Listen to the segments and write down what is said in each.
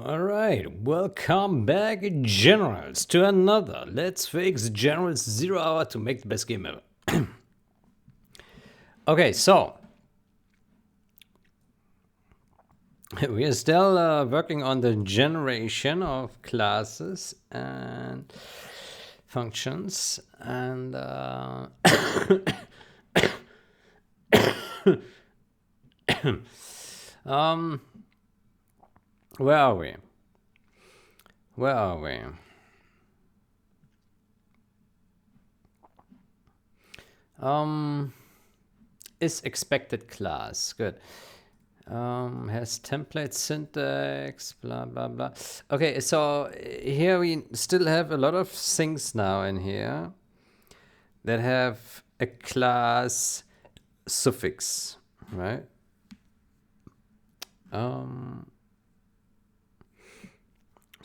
Alright, welcome back, generals, to another Let's Fix Generals 0 Hour to make the best game ever. Okay, so we are still working on the generation of classes and functions, and where are we? Where are we? Is expected class. Good. Has template syntax, blah, blah, blah. Okay, so here we still have a lot of things now in here that have a class suffix, right?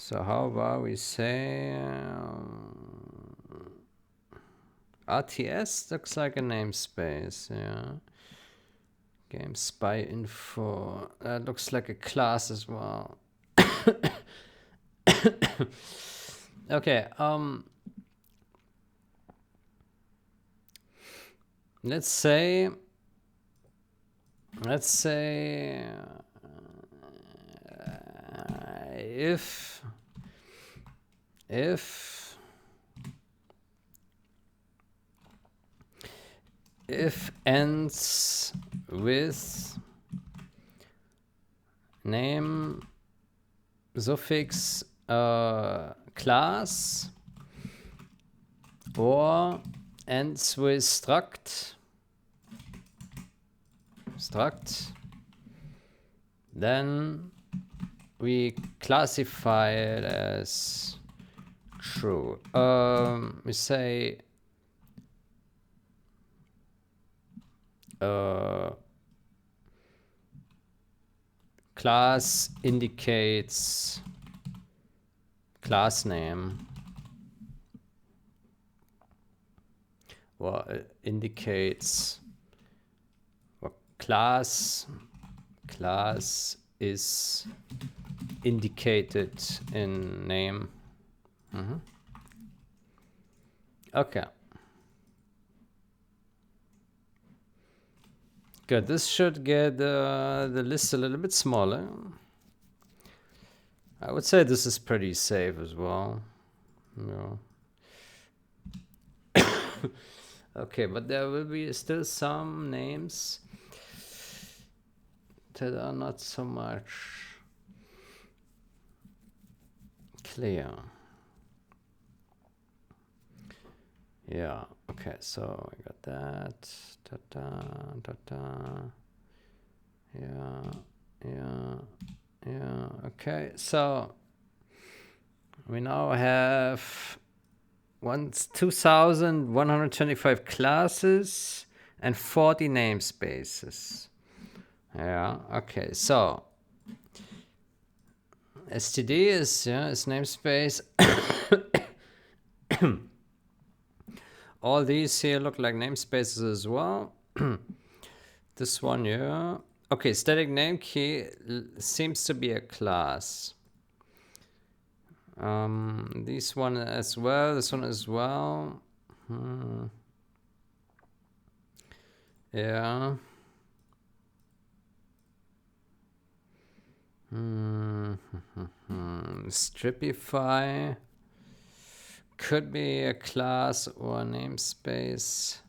So how about we say RTS looks like a namespace, yeah. Game spy info, that looks like a class as well. Okay, let's say if ends with name suffix class or ends with struct, then we classify it as true. We say class indicates class name, or indicates what class is indicated in name. Okay. Good. This should get the list a little bit smaller. I would say this is pretty safe as well. Yeah. Okay, but there will be still some names that are not so much clear. Yeah, okay, so I got that. Yeah, okay, so we now have 2,125 classes and 40 namespaces. Yeah, okay, so std is namespace. All these here look like namespaces as well. This one, yeah. Okay, static name key seems to be a class. This one as well, this one as well. Yeah. Stripify could be a class or a namespace.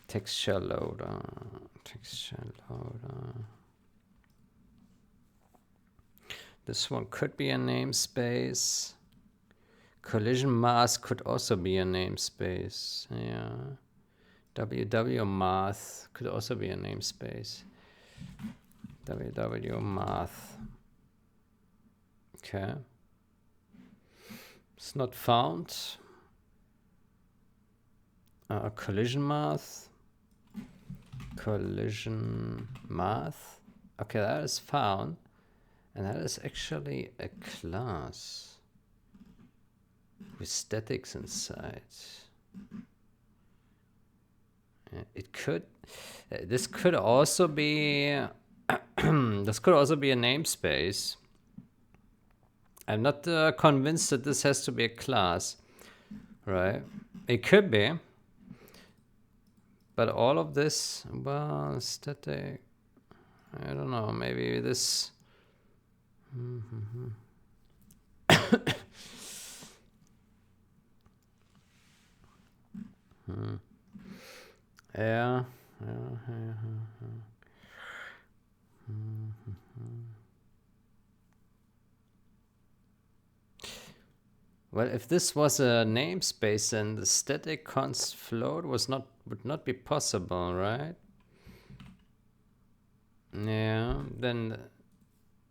Texture loader. This one could be a namespace. Collision mask could also be a namespace. Yeah. WW math could also be a namespace. WW math. Okay. It's not found. Collision math. Okay, that is found. And that is actually a class with statics inside. could, this could also be, this could also be a namespace. I'm not convinced that this has to be a class, right? It could be, but all of this, well, static, I don't know, maybe this. Yeah. Well, if this was a namespace, then the static const float would not be possible, right? Yeah, then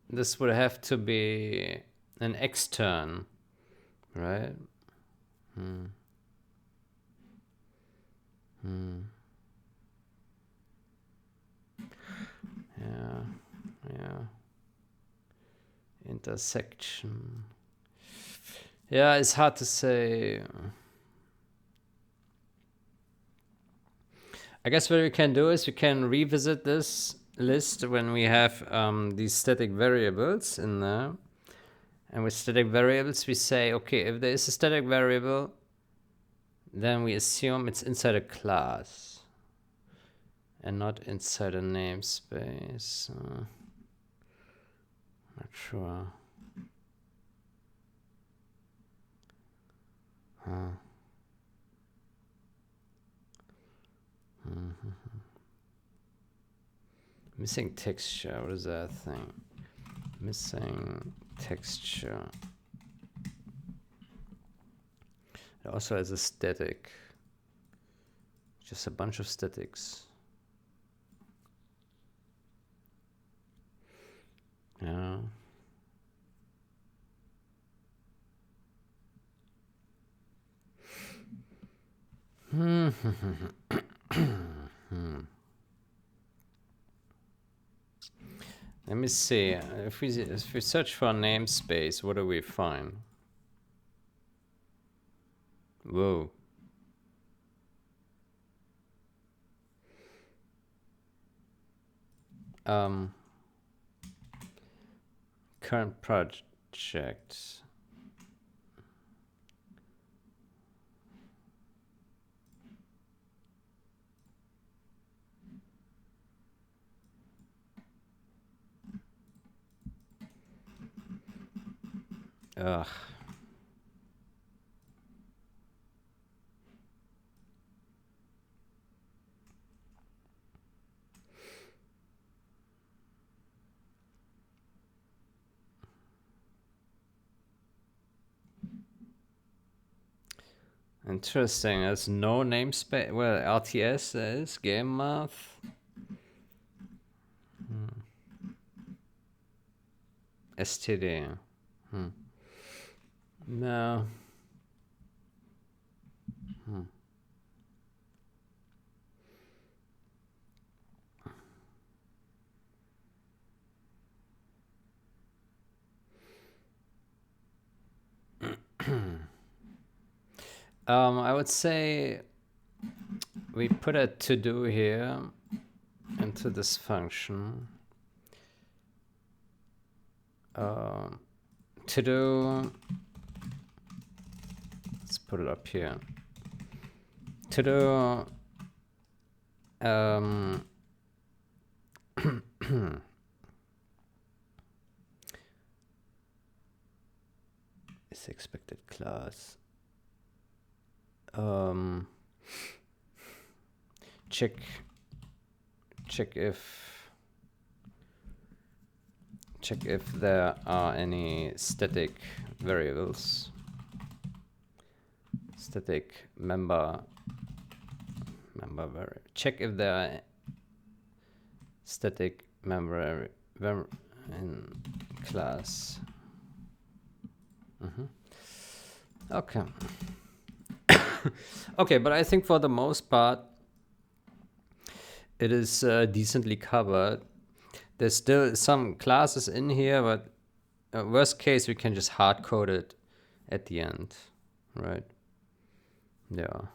this would have to be an extern, right? Yeah. Intersection. Yeah, it's hard to say. I guess what we can do is we can revisit this list when we have these static variables in there. And with static variables, we say, okay, if there is a static variable, then we assume it's inside a class and not inside a namespace. Not sure. Missing texture, what is that thing? Missing texture. It also has a static. Just a bunch of statics. Yeah. Let me see. If we search for a namespace, what do we find? Whoa. Current project. Ugh. Interesting. There's no namespace. Well, RTS is game math. STD. No. I would say we put a to do here into this function. To do, let's put it up here. To do is expected class. Check if there are any static variables. Static member variable. Check if there are static member in class. Okay. Okay, but I think for the most part, it is decently covered. There's still some classes in here, but worst case, we can just hard code it at the end, right? Yeah.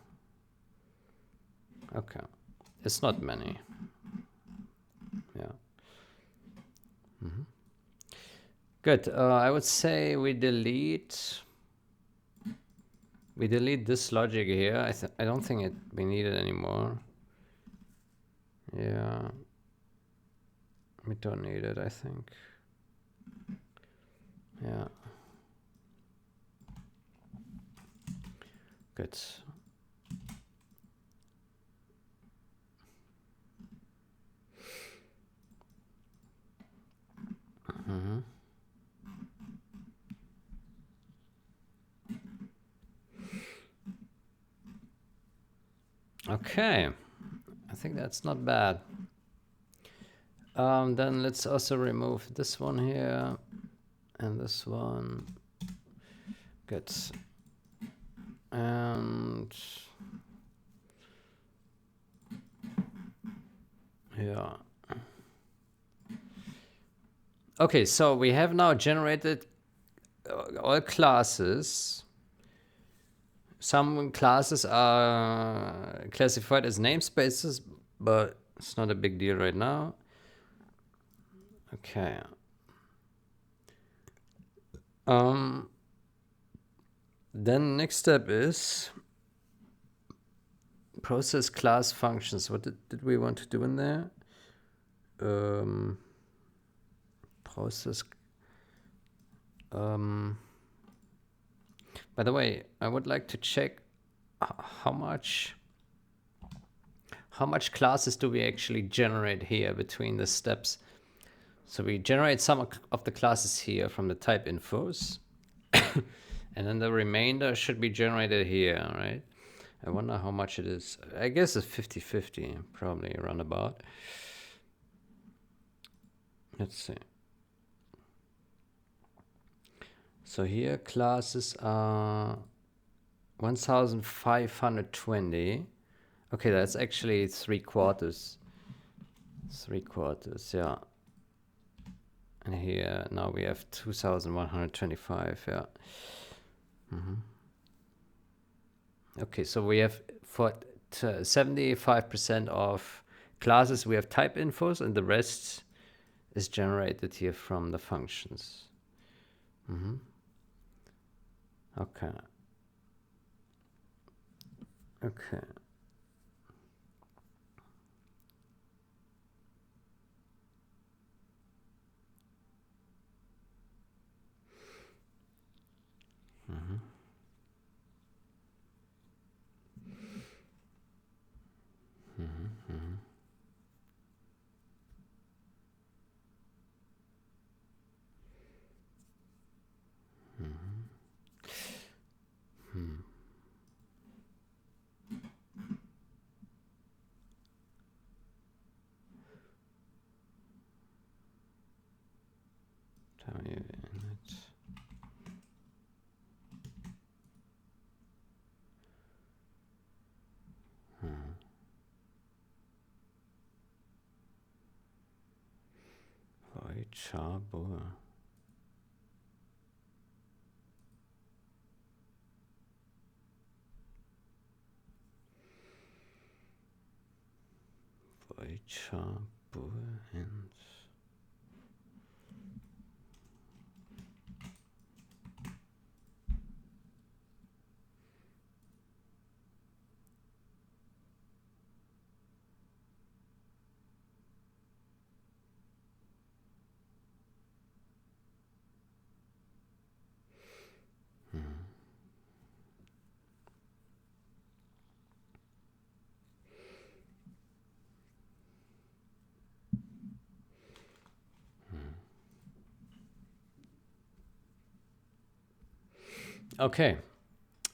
Okay. It's not many. Yeah. Good. I would say we delete this logic here. I don't think we need it anymore. Yeah. We don't need it, I think. Yeah. Good. Okay. I think that's not bad. Then let's also remove this one here and this one. Good. And yeah. Okay, so we have now generated all classes. Some classes are classified as namespaces, but it's not a big deal right now. Okay. Then next step is process class functions. What did we want to do in there? Process. By the way, I would like to check how much classes do we actually generate here between the steps. So we generate some of the classes here from the type infos. And then the remainder should be generated here, right? I wonder how much it is. I guess it's 50-50, probably around about. Let's see. So here classes are 1520. Okay, that's actually 3/4. 3/4, yeah. And here now we have 2125, yeah. Okay, so we have for 75% of classes we have type infos, and the rest is generated here from the functions. Okay. Okay. Tell you init. Vtable. Vtable and okay.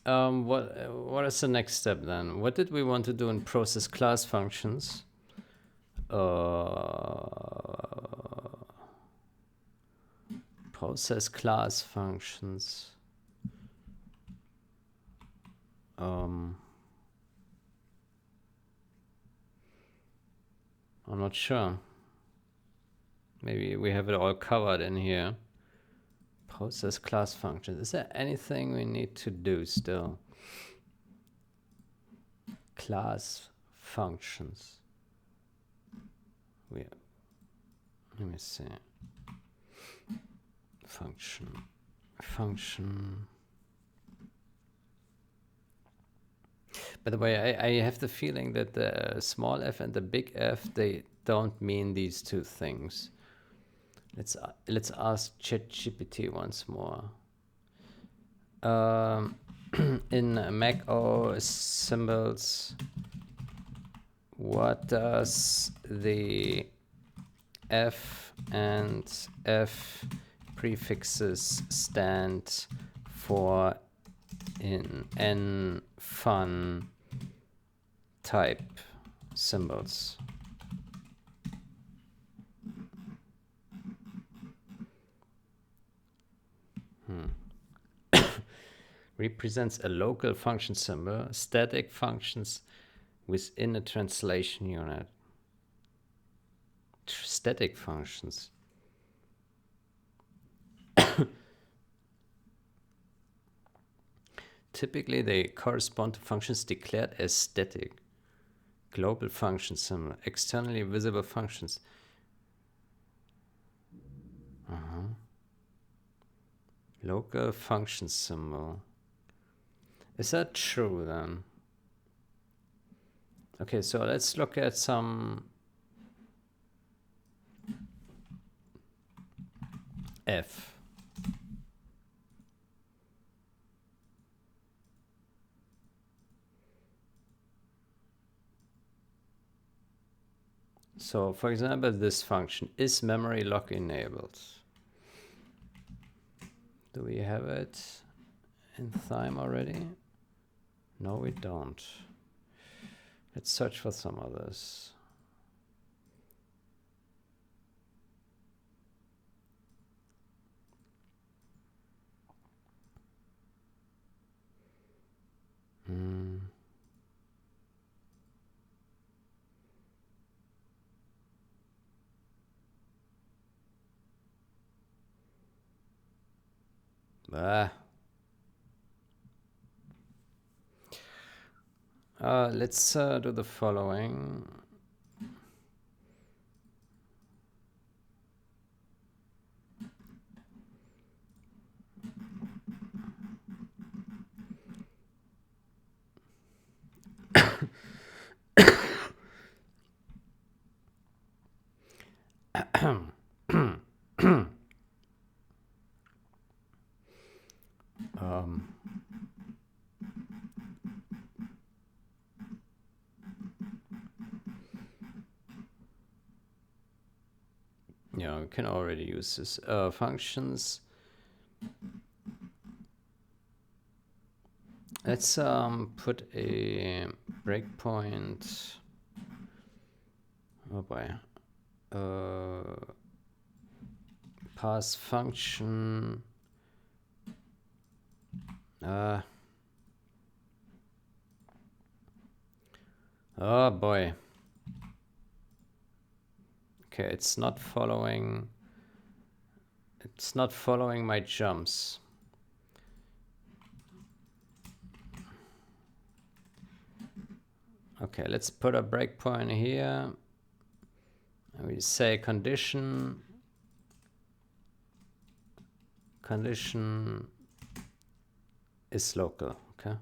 What is the next step then? What did we want to do in process class functions? Process class functions. I'm not sure. Maybe we have it all covered in here. Process class functions. Is there anything we need to do still? Class functions. Let me see. Function. By the way, I have the feeling that the small f and the big F, they don't mean these two things. Let's ask ChatGPT once more. In MachOCodeGen symbols, what does the F and F prefixes stand for in n fun type symbols? Represents a local function symbol, static functions within a translation unit. Static functions. Typically, they correspond to functions declared as static. Global function symbol, externally visible functions. Local function symbol. Is that true then? Okay, so let's look at some F. So for example, this function is memory lock enabled. Do we have it in Thyme already? No, we don't. Let's search for some others. Let's do the following. Yeah, we can already use this. Functions. Let's put a breakpoint. Oh boy. Pass function. Oh boy. Okay, it's not following. It's not following my jumps. Okay, let's put a breakpoint here. And we say condition is local. Okay.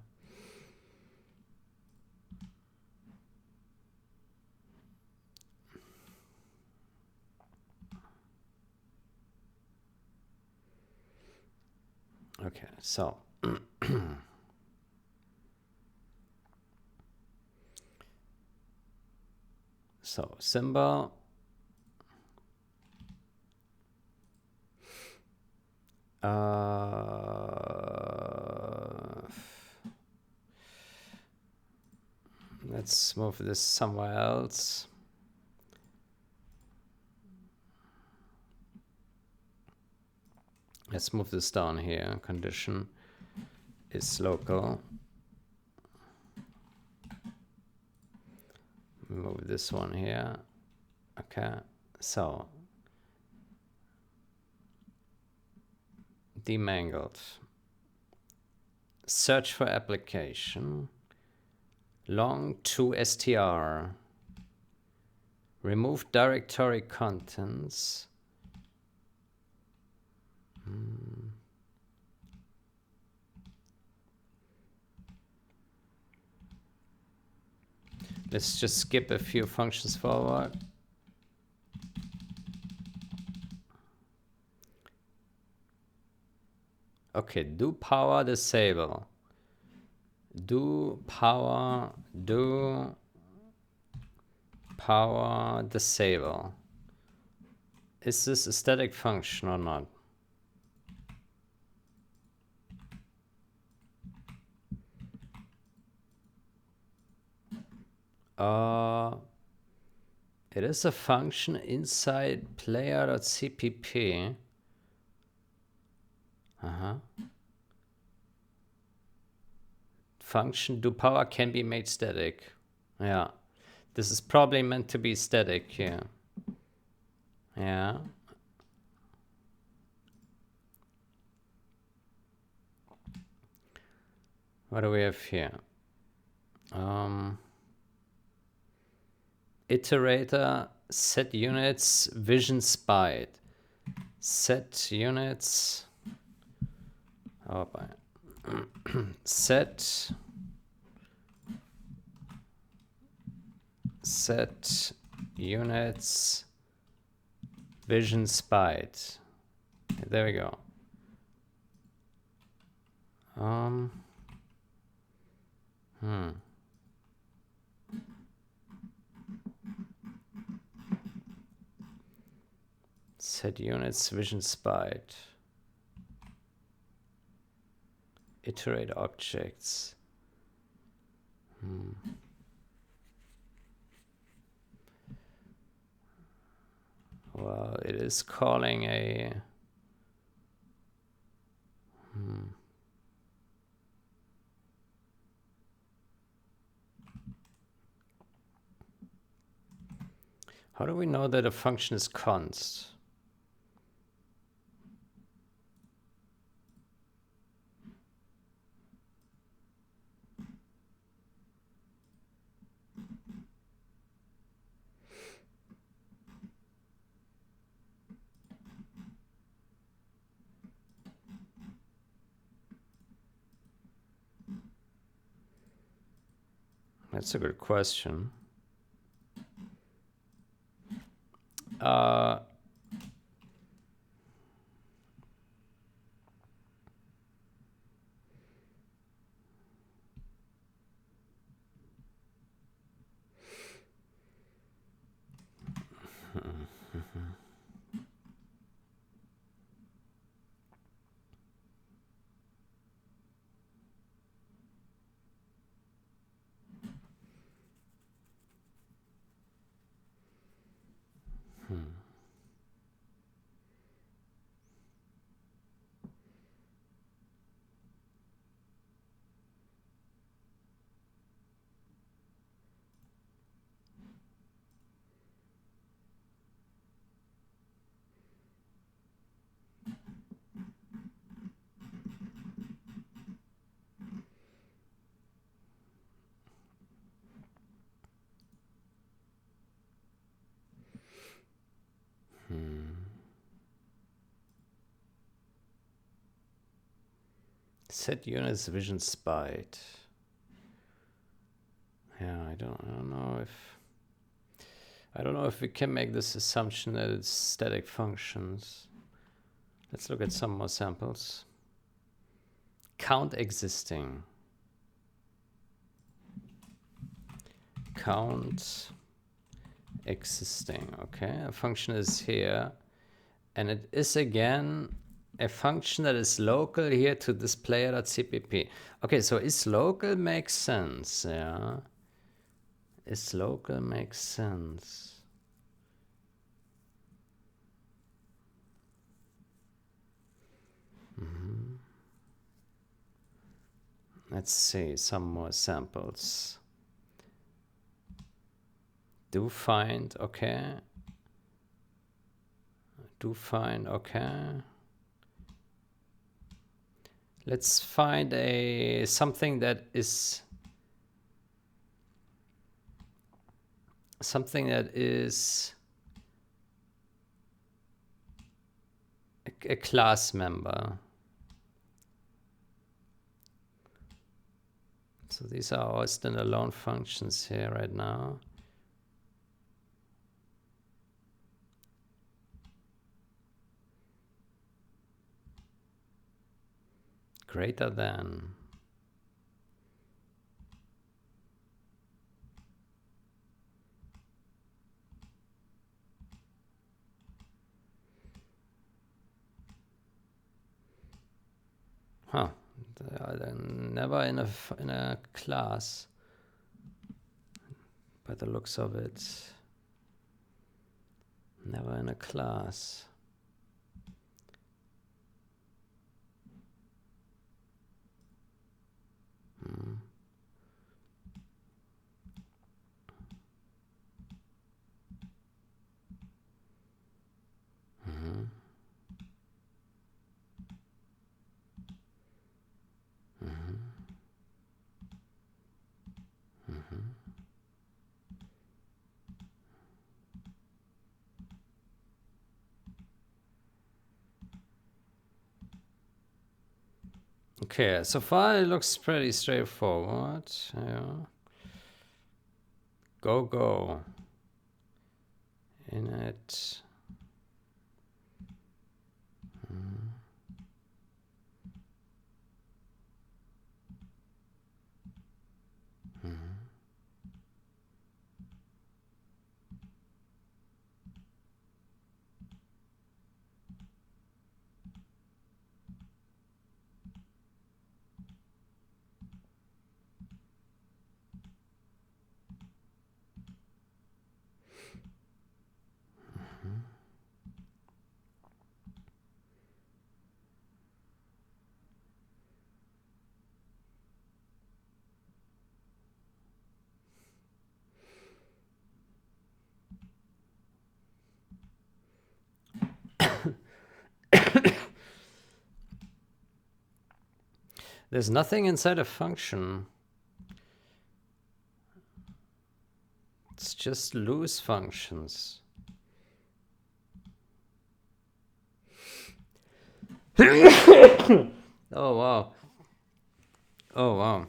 Okay, so so symbol let's move this somewhere else. Let's move this down here. Condition is local. Move this one here. Okay, so demangled. Search for application. Long to str. Remove directory contents. Let's just skip a few functions forward. Okay, do power disable. Do power disable. Is this a static function or not? It is a function inside player.cpp. Function do power can be made static. Yeah. This is probably meant to be static here. Yeah. What do we have here? Iterator set units vision spied. Set units. Oh, set units vision spied. There we go. Set units vision spied. Iterate objects. Well, it is calling a How do we know that a function is const? That's a good question. Set units vision spied. Yeah, I don't know if we can make this assumption that it's static functions. Let's look at some more samples. Count existing. Count existing. Okay, a function is here, and it is again a function that is local here to this player.cpp. Okay, so is local makes sense, yeah. Is local makes sense. Let's see some more samples. Do find, okay. Do find, okay. Let's find something that is something that is a class member. So these are all standalone functions here right now. Greater than. Huh. Never in a class. By the looks of it. Never in a class. Hmm. Mm-hmm. Mm-hmm. Mm-hmm. Okay, so far it looks pretty straightforward. Yeah. Go. Init. Mm-hmm. There's nothing inside a function. It's just loose functions. Oh wow. Oh wow.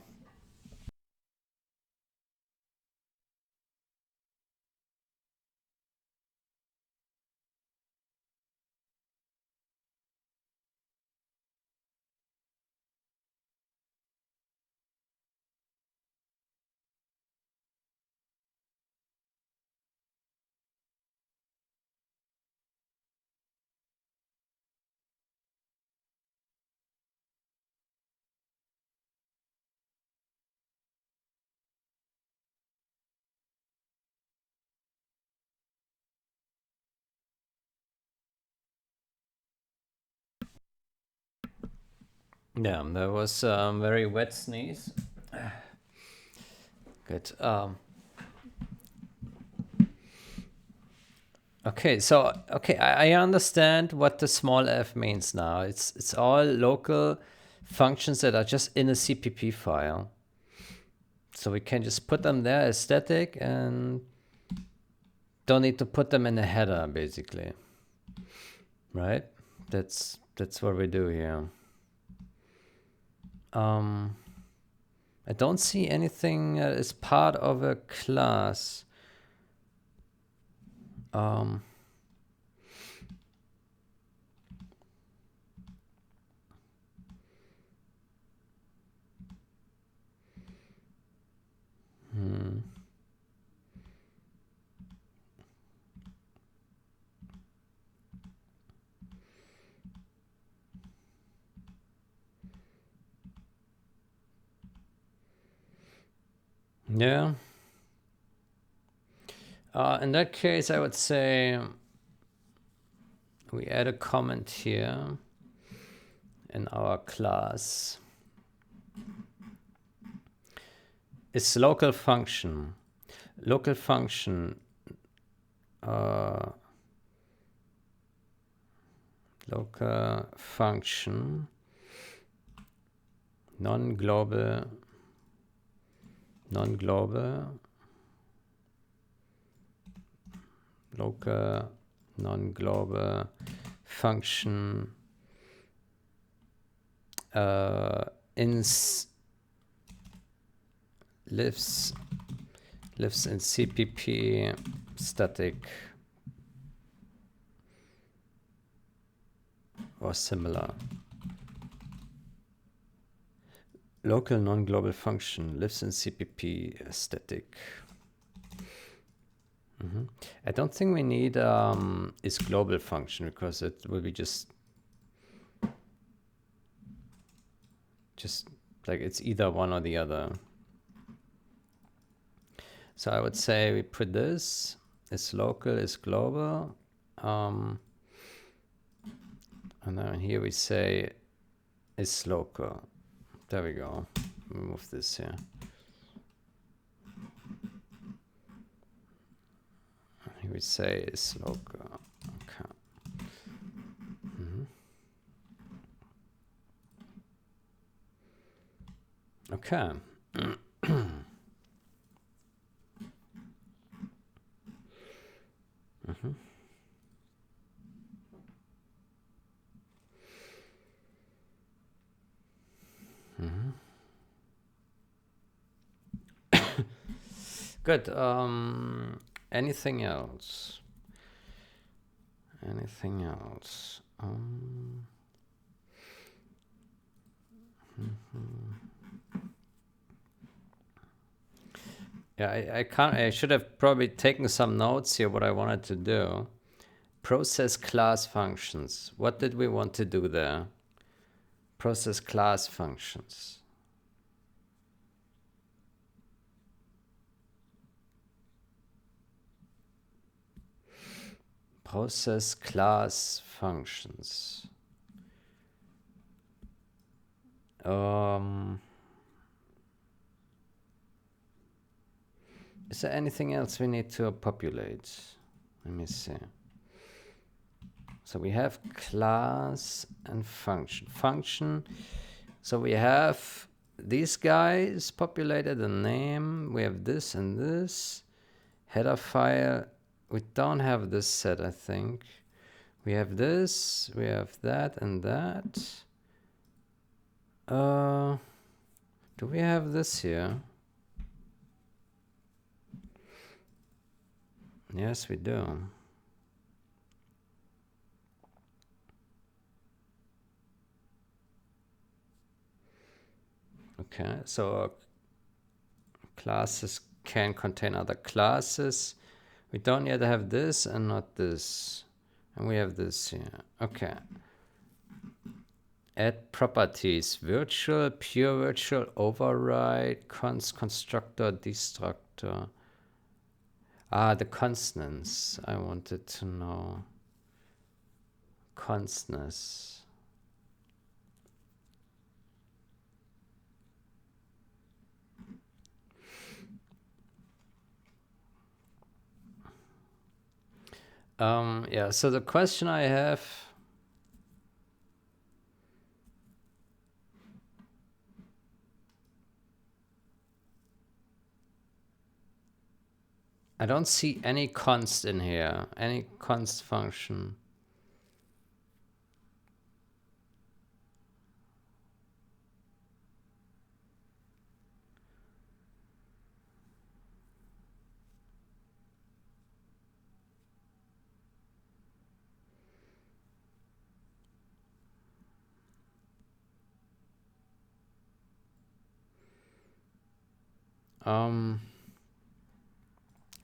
Yeah, that was very wet sneeze. Good. Okay, so I understand what the small f means now. It's all local functions that are just in a CPP file. So we can just put them there as static and don't need to put them in a header, basically. Right? That's what we do here. I don't see anything as part of a class. Hmm. Yeah. In that case, I would say we add a comment here in our class. It's local function. Local function. Local function. Non-global. local non-global function lives in CPP static or similar. Local non-global function lives in CPP static. I don't think we need is global function, because it will be just like it's either one or the other. So I would say we put this is local, is global, and then here we say is local. There we go. Remove this here. Here we say is local. Okay. Okay. Good. Anything else? Anything else? Yeah, I should have probably taken some notes here what I wanted to do. Process class functions. What did we want to do there? Process class functions. Process class functions. Is there anything else we need to populate? Let me see. So we have class and function. Function. So we have these guys populated, a name. We have this and this. Header file. We don't have this set, I think. We have this. We have that and that. Do we have this here? Yes, we do. Okay, so classes can contain other classes. We don't yet have this and not this. And we have this here. Okay. Add properties. Virtual, pure virtual, override, constructor, destructor. The constants. I wanted to know. Constants. Yeah, so the question I have, I don't see any const in here, any const function.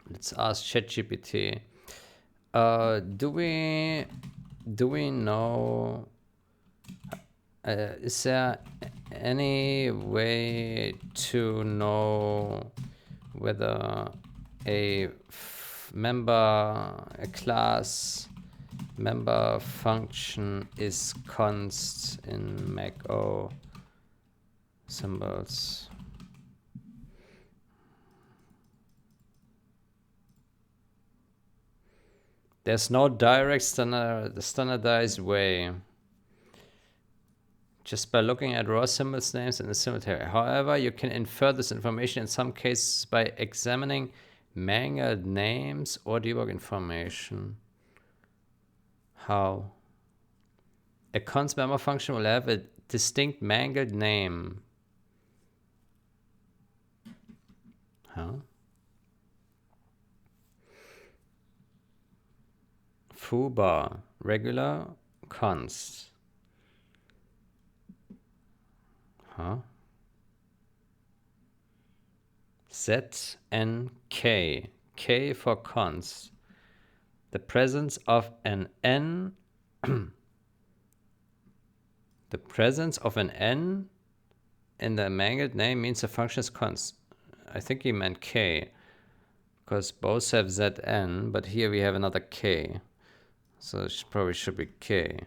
Let's ask ChatGPT. Do we know? Is there any way to know whether a class member function is const in MachO symbols? There's no direct standardized way. Just by looking at raw symbols names in the symbol table. However, you can infer this information in some cases by examining Mangled names or debug information. How? A const member function will have a distinct mangled name. Huh? Foobar, regular, const. Huh? Z, N, K. K for const. The presence of an N. The presence of an N in the mangled name means the function is const. I think he meant K. Because both have ZN, but here we have another K. So it probably should be K.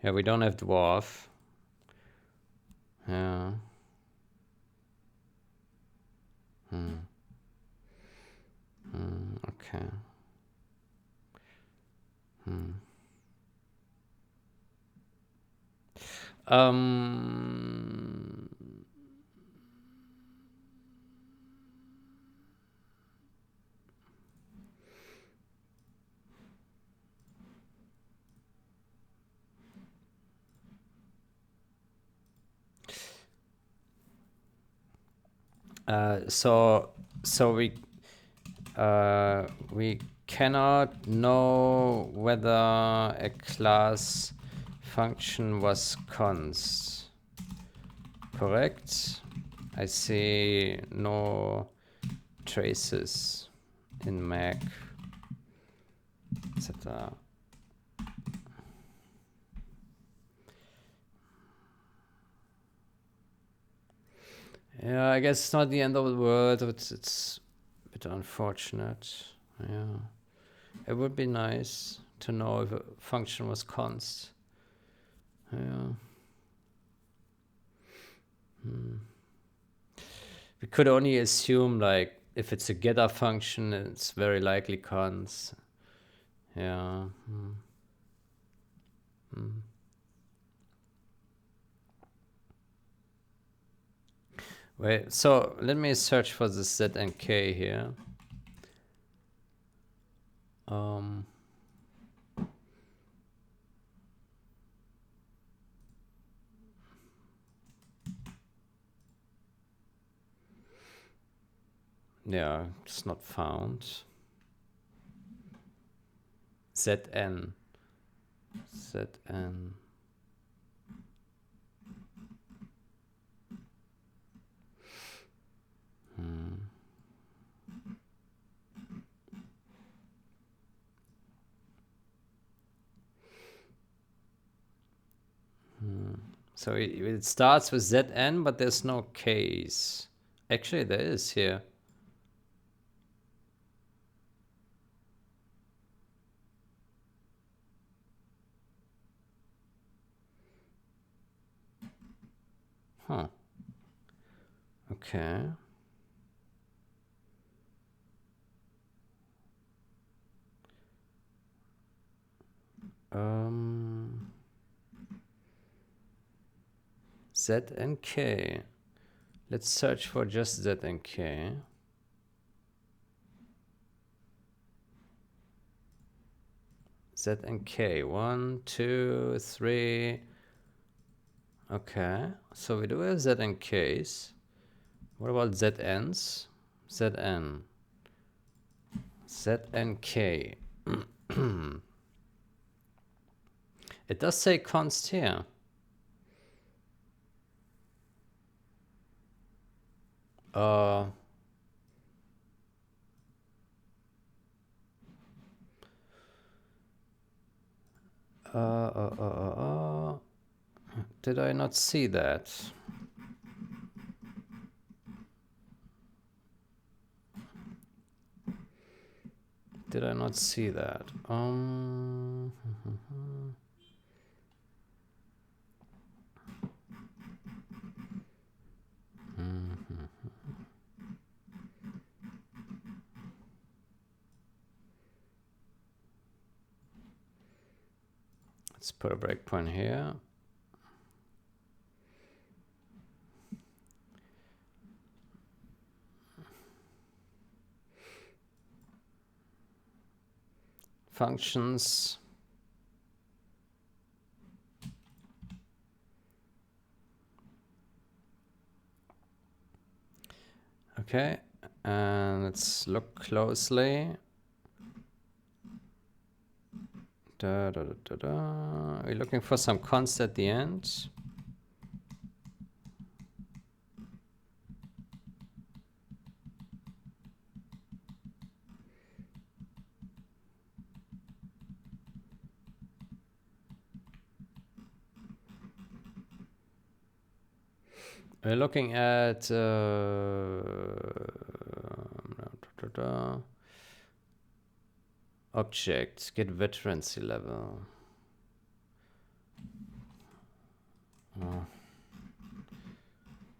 Yeah, we don't have dwarf. Yeah. Okay. Um. So we cannot know whether a class function was const. Correct? I see no traces in Mac, etc. Yeah, I guess it's not the end of the world. It's a bit unfortunate. Yeah, it would be nice to know if a function was const. Yeah. We could only assume, like, if it's a getter function, it's very likely const. Yeah. Wait, so let me search for the Z and K here. Yeah, it's not found. ZN. ZN. So it starts with ZN, but there's no case. Actually, there is here. Huh. Okay. Z and K. Let's search for just Z and K. Z and K. 1, 2, 3. Okay. So we do have Z and Ks. What about ZNs? ZN. Z and K. It does say const here. Did I not see that? Did I not see that? Let's put a breakpoint here. functions. Okay, and let's look closely. We're looking for some const at the end. We're looking at object, get veterancy level.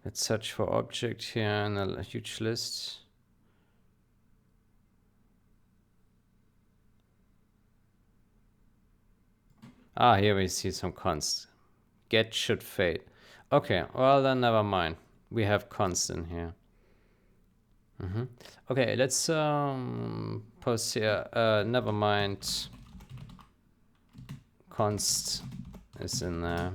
Let's search for object here in a huge list. Ah, here we see some const. Get should fade. Okay, well then never mind. We have const in here. Okay, let's post here. Never mind. Const is in there.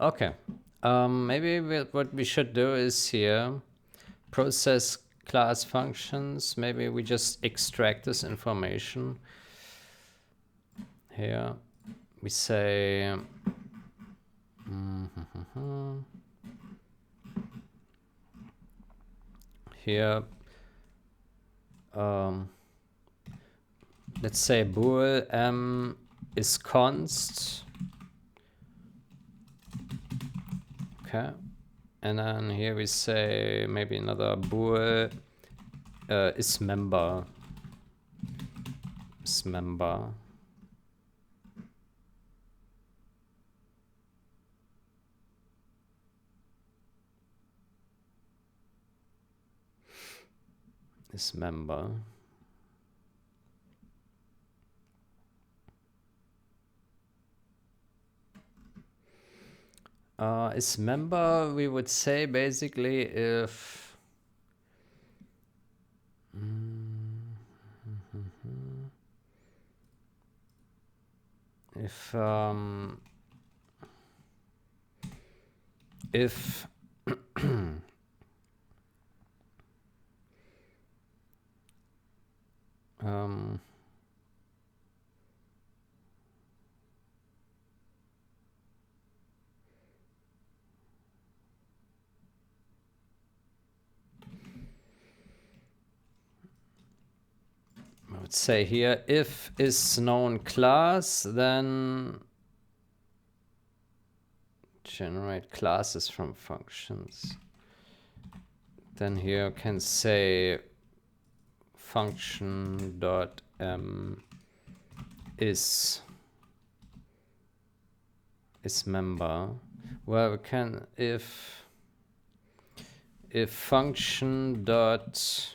Okay. Maybe what we should do is here process class functions. Maybe we just extract this information. Here we say here let's say bool m is const. Okay, and then here we say maybe another bool is member. Is member. Is member. Is member, we would say basically if if I would say here if is known class, then generate classes from functions. Then here can say function dot is member. Well, we can if function dot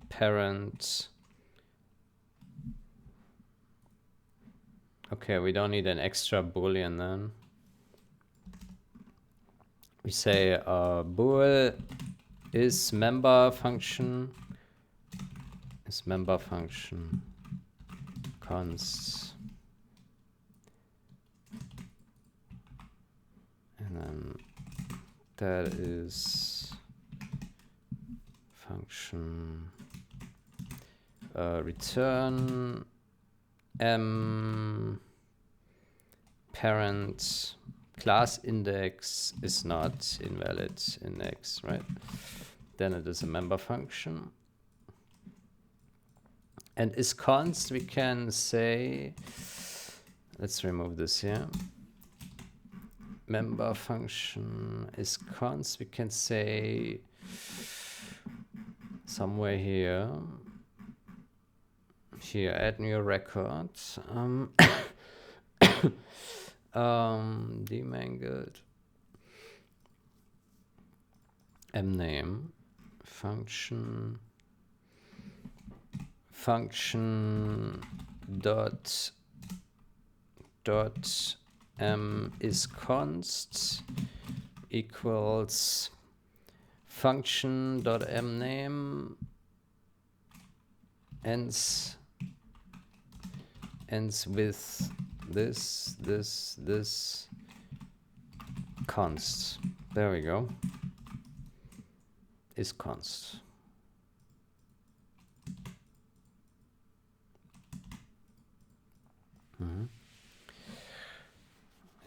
parent. Okay, we don't need an extra boolean then. We say bool is member function const, and then that is function return parent class index is not invalid index, right? Then it is a member function. And is const, we can say, let's remove this here. Member function is const, we can say somewhere here, add new record, demangled mname function dot is const equals function.mname ends with this const. There we go. Is const.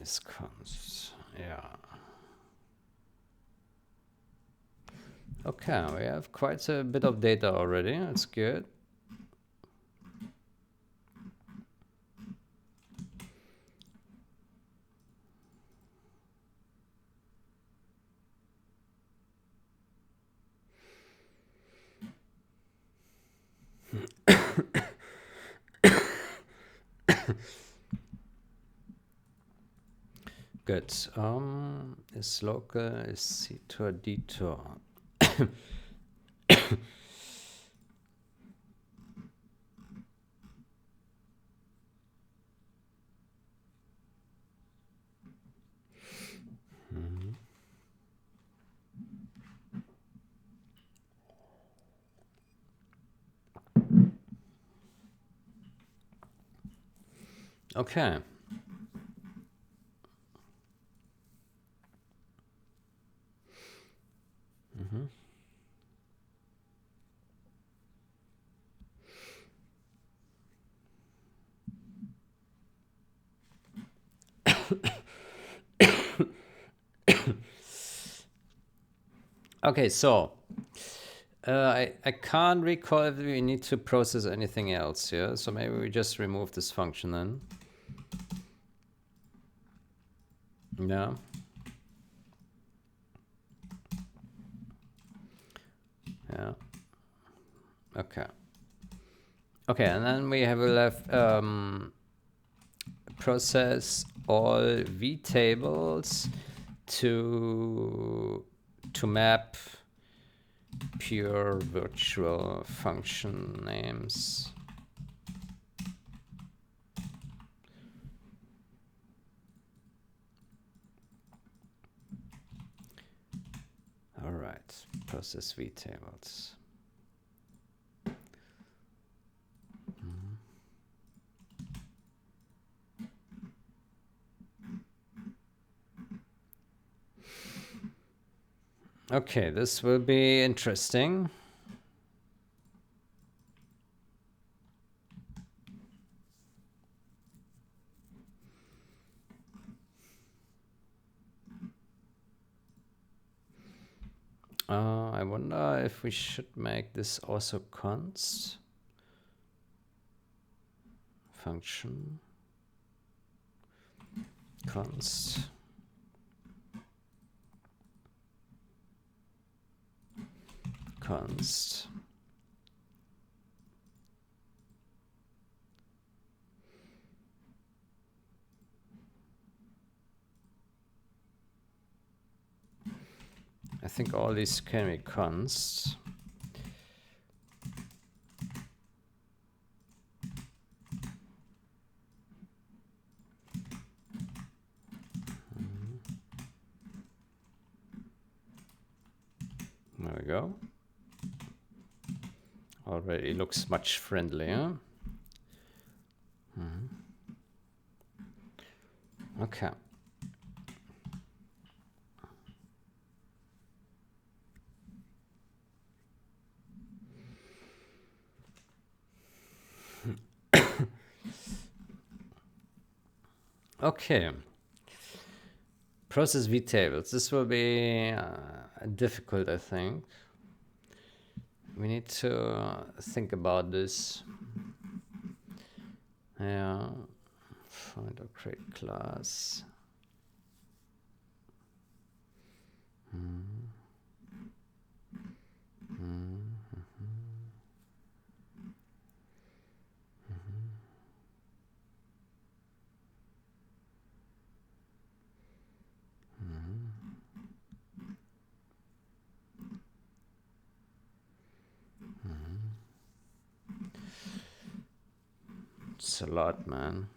Is const. Yeah. Okay, we have quite a bit of data already. That's good. Good. Is local, is ctor detour. Okay. Okay, so I can't recall if we need to process anything else here, so maybe we just remove this function then. Yeah. Yeah. Okay. Okay, and then we have left process all vtables to map pure virtual function names. All right, process vtables. Okay, this will be interesting. I wonder if we should make this also const function const const. I think all these can be const. There we go. Already looks much friendlier. Okay. Okay. Process vtables. This will be difficult, I think. We need to think about this. Yeah. Find or create class. It's a lot, man.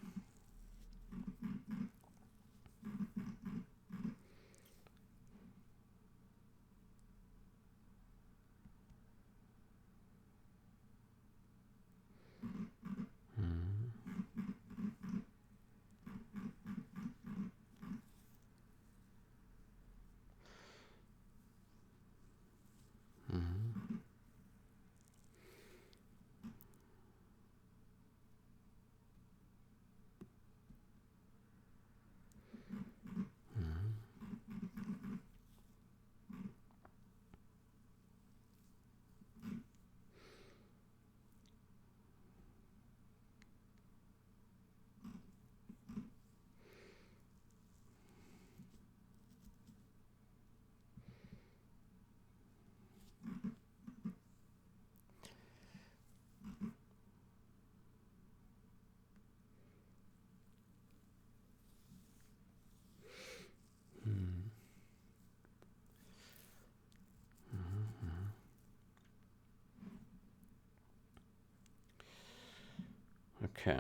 Okay.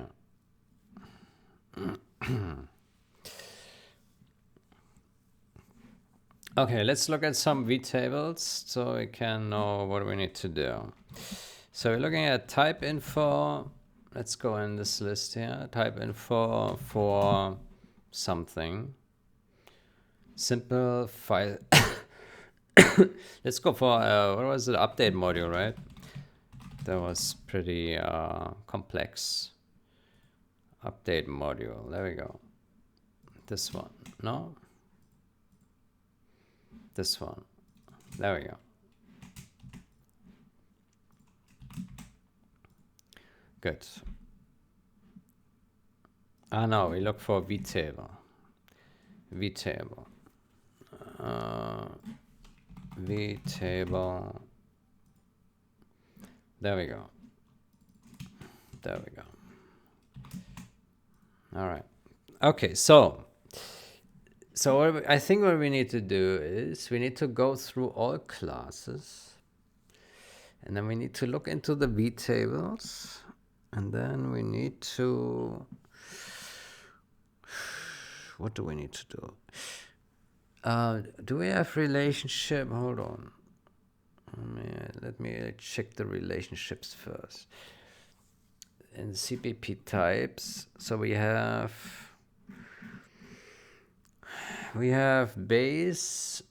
Okay, let's look at some vtables so we can know what we need to do. So we're looking at type info. Let's go in this list here. Type info for something. Simple file. Let's go for, what was it? Update module, right? That was pretty complex. Update module. There we go. This one. No? This one. There we go. Good. Ah, no, we look for vtable. Vtable. Vtable. There we go. There we go. All right. Okay, so I think what we need to do is we need to go through all classes, and then we need to look into the vtables, and then we need to, what do we need to do? Do we have relationship? Hold on. Let me check the relationships first. In CPP types, so we have base.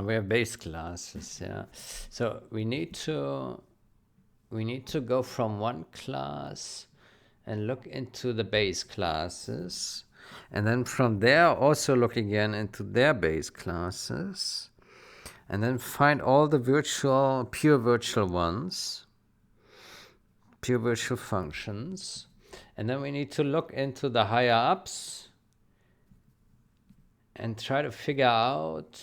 We have base classes, yeah. So we need to go from one class and look into the base classes, and then from there also look again into their base classes, and then find all the pure virtual ones, pure virtual functions, and then we need to look into the higher ups and try to figure out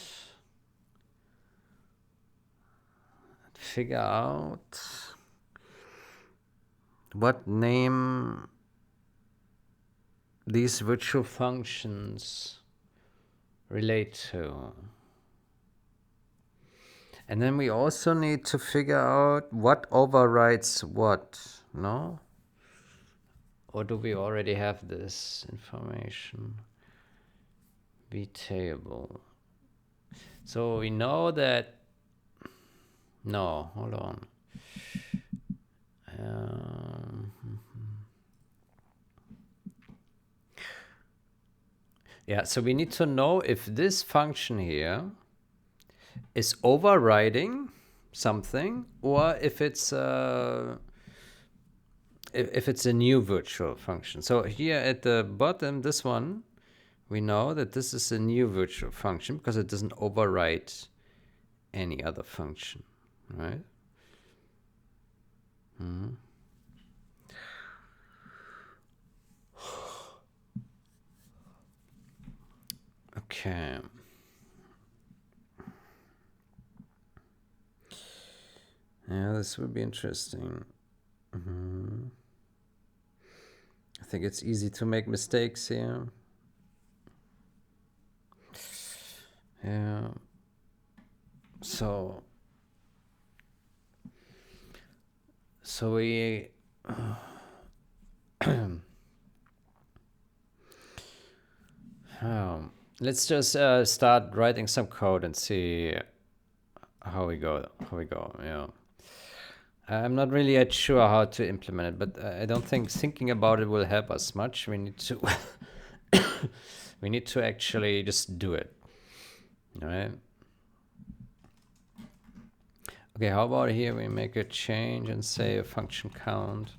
what name these virtual functions relate to. And then we also need to figure out what overrides what, no? Or do we already have this information? Vtable. So we know that, no, hold on. Yeah, so we need to know if this function here is overriding something, or if it's a new virtual function. So here at the bottom, this one, we know that this is a new virtual function because it doesn't override any other function, right? Okay. Yeah, this would be interesting. I think it's easy to make mistakes here. Yeah. So we let's just start writing some code and see how we go. Yeah. I'm not really yet sure how to implement it, but I don't think thinking about it will help us much. We need to we need to actually just do it. All right. Okay, how about here we make a change and say a function count.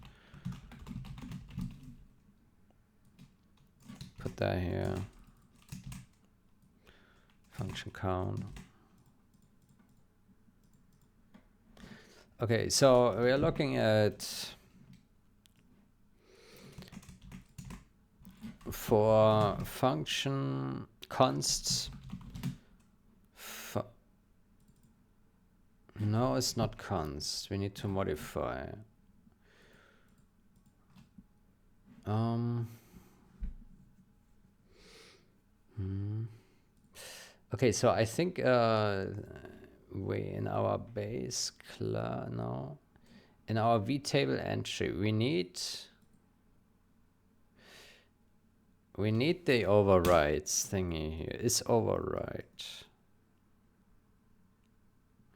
Put that here. Function count. Okay, so we are looking at for function consts. No, it's not const. We need to modify. Okay, so I think we in our base class now in our vtable entry, we need the overrides thingy here. Is override.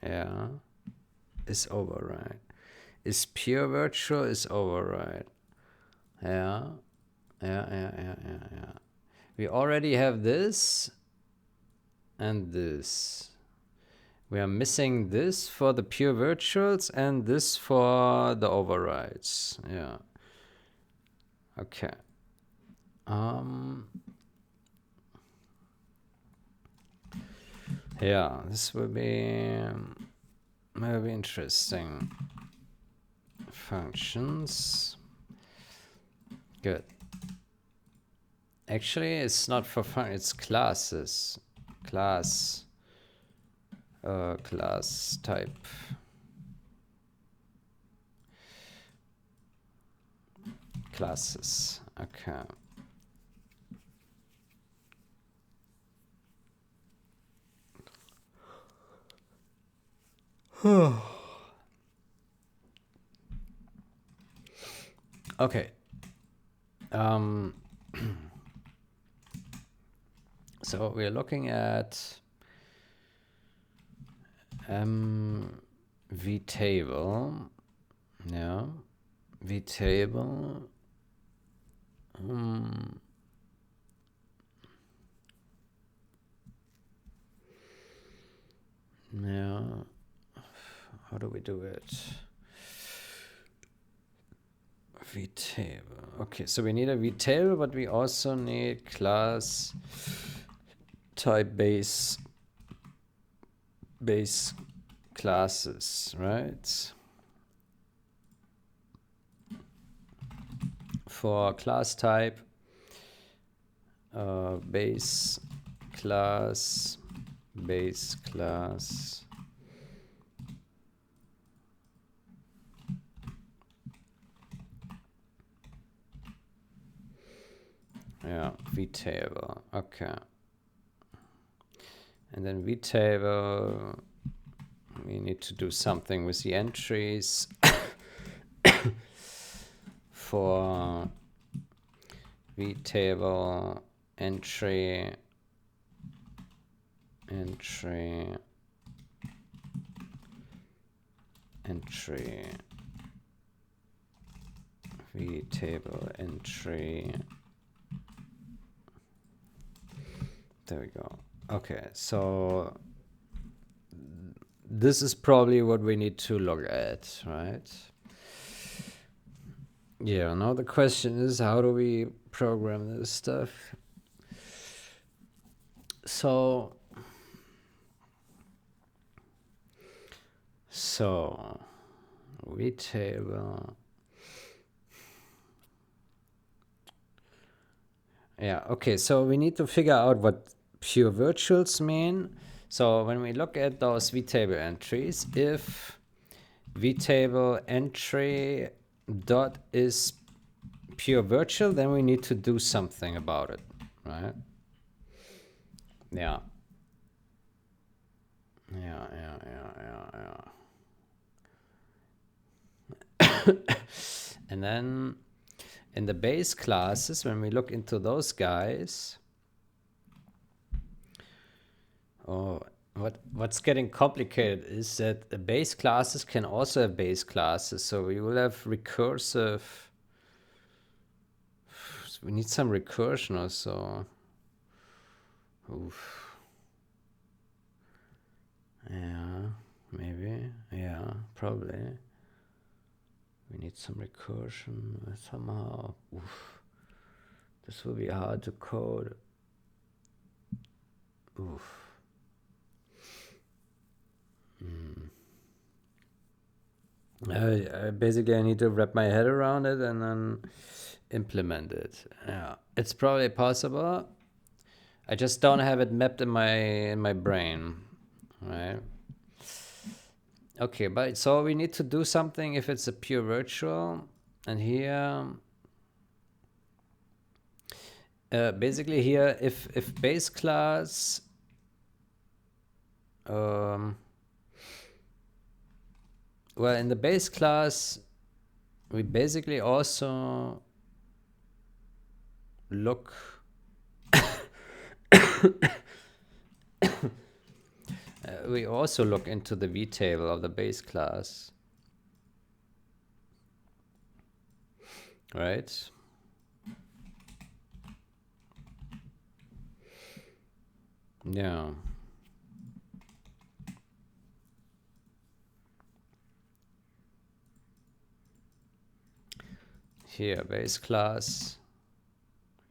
Yeah. Is override. Is pure virtual is override. Yeah. Yeah. We already have this and this. We are missing this for the pure virtuals and this for the overrides. Yeah. Okay. Yeah, this will be maybe interesting. Functions. Good. Actually, it's not for fun. It's classes. Class type. Classes. Okay. Okay. So we're looking at vtable. Yeah. Vtable. Yeah. How do we do it? Vtable. Okay, so we need a vtable, but we also need class type base classes, right? For class type, base class. Yeah, vtable. Okay. And then vtable, we need to do something with the entries for vtable entry vtable entry. There we go. Okay, so this is probably what we need to look at, right? Yeah, now the question is, how do we program this stuff? So vtable. Yeah, okay, so we need to figure out what pure virtuals mean. So when we look at those vtable entries, if vtable entry dot is pure virtual, then we need to do something about it, right? Yeah. And then in the base classes, when we look into those guys, what's getting complicated is that the base classes can also have base classes. So we will have recursive. We need some recursion also. Oof. Yeah, maybe. Yeah, probably. We need some recursion somehow. Oof. This will be hard to code. Oof. Basically, I need to wrap my head around it and then implement it. Yeah, it's probably possible. I just don't have it mapped in my brain, right? Okay, but so we need to do something if it's a pure virtual, and here, basically here, if base class, well, in the base class, we basically also look we also look into the vtable of the base class, right? Yeah. Here, base class,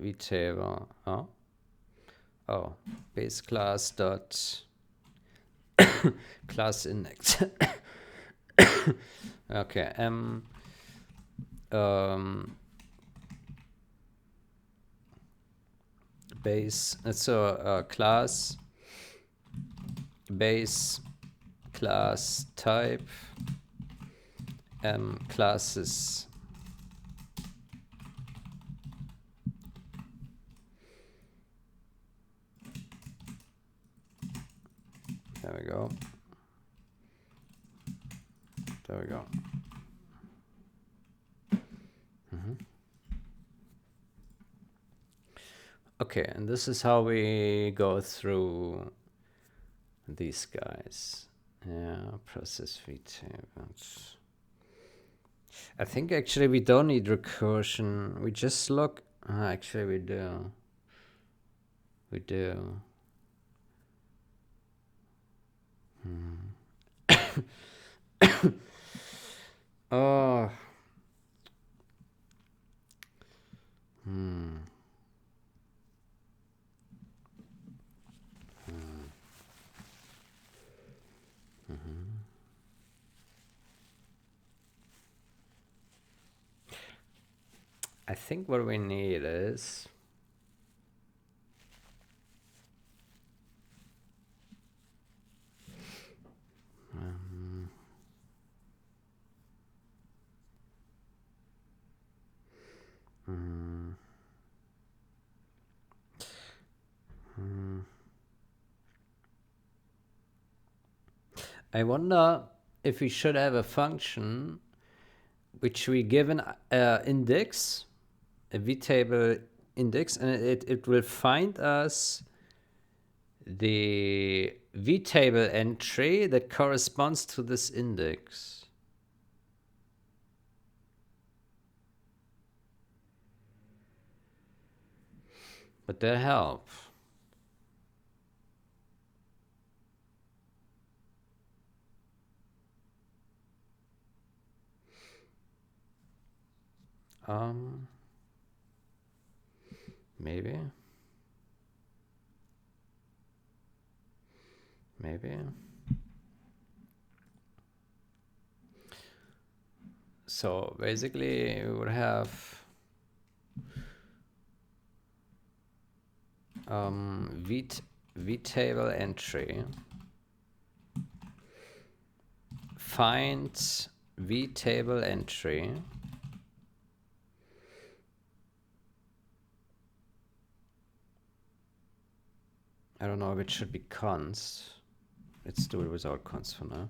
vtable. Oh, base class dot class index. Okay. Base. So class base class type classes. There we go. There we go. Okay, and this is how we go through these guys. Yeah, process vtables. I think actually we don't need recursion. We just look. Actually, we do. We do. Oh. I think what we need is I wonder if we should have a function which we give an index, a vtable index, and it will find us the vtable entry that corresponds to this index. Would that help? Maybe. Maybe. So basically we would have vtable entry find vtable entry I don't know if it should be const. Let's do it without const for now.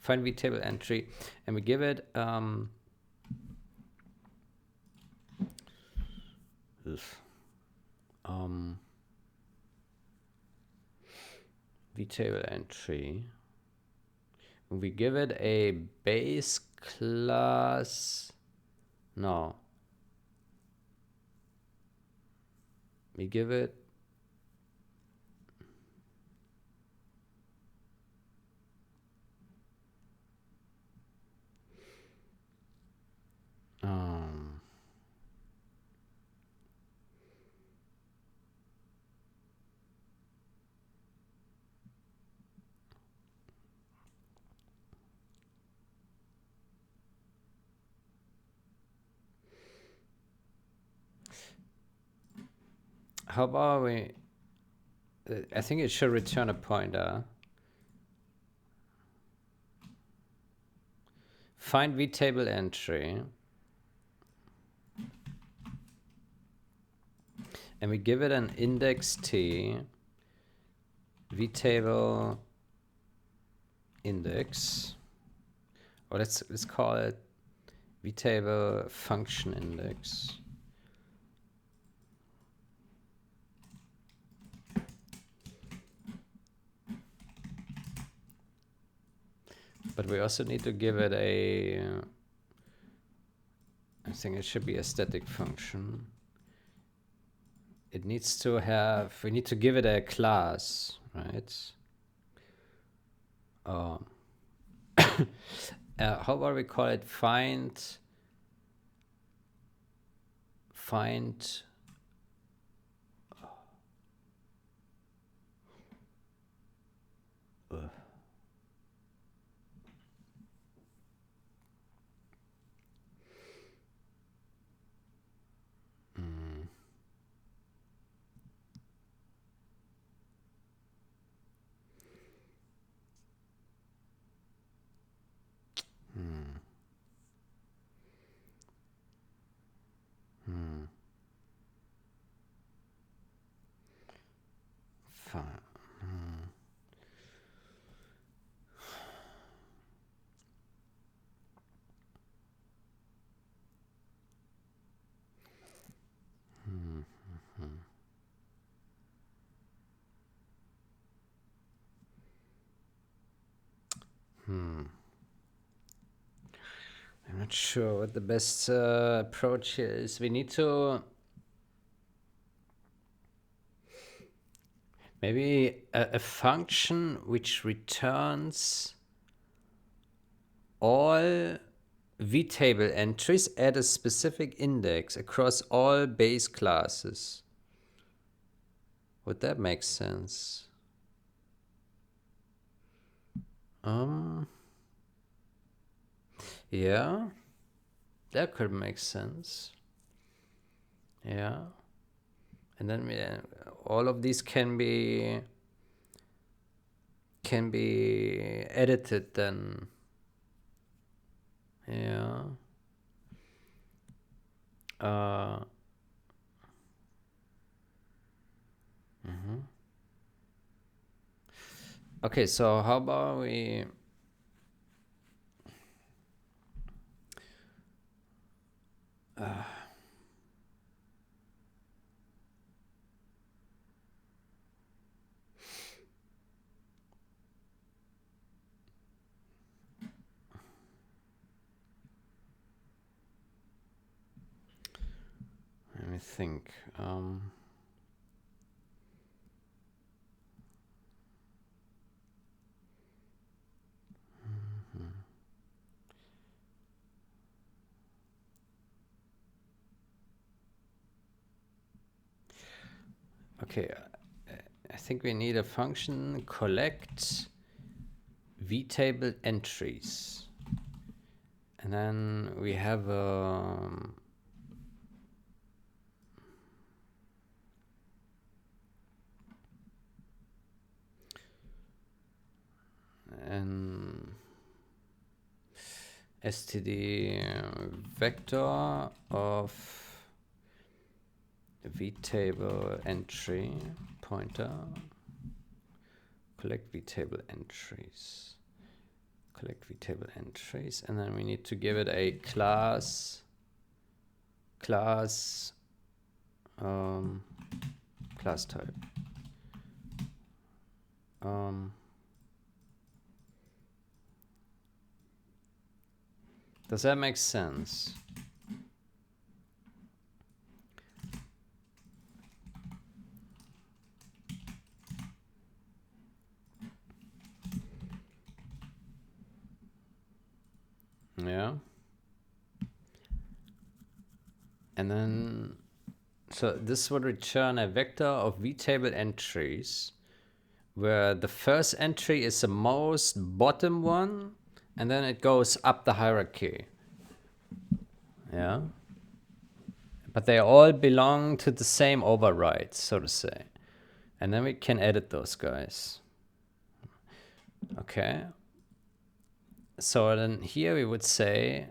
Find vtable entry, and we give it vtable entry. We give it a base class. No. We give it how about we I think it should return a pointer. Find vtable entry, and we give it an index t vtable index, or let's call it vtable function index. But we also need to give it a, I think it should be a static function. It needs to have, we need to give it a class, right? How about we call it find I'm not sure what the best approach here is. We need to maybe a function which returns all vtable entries at a specific index across all base classes. Would that make sense? Yeah, that could make sense. Yeah, and then all of these can be edited then. Yeah. Okay, so how about we let me think. Okay, I think we need a function collect vtable entries, and then we have an std vector of vtable entry pointer, collect vtable entries, and then we need to give it a class type. Does that make sense? Yeah. And then, so this would return a vector of vtable entries where the first entry is the most bottom one, and then it goes up the hierarchy. Yeah. But they all belong to the same override, so to say. And then we can edit those guys. Okay. So then here we would say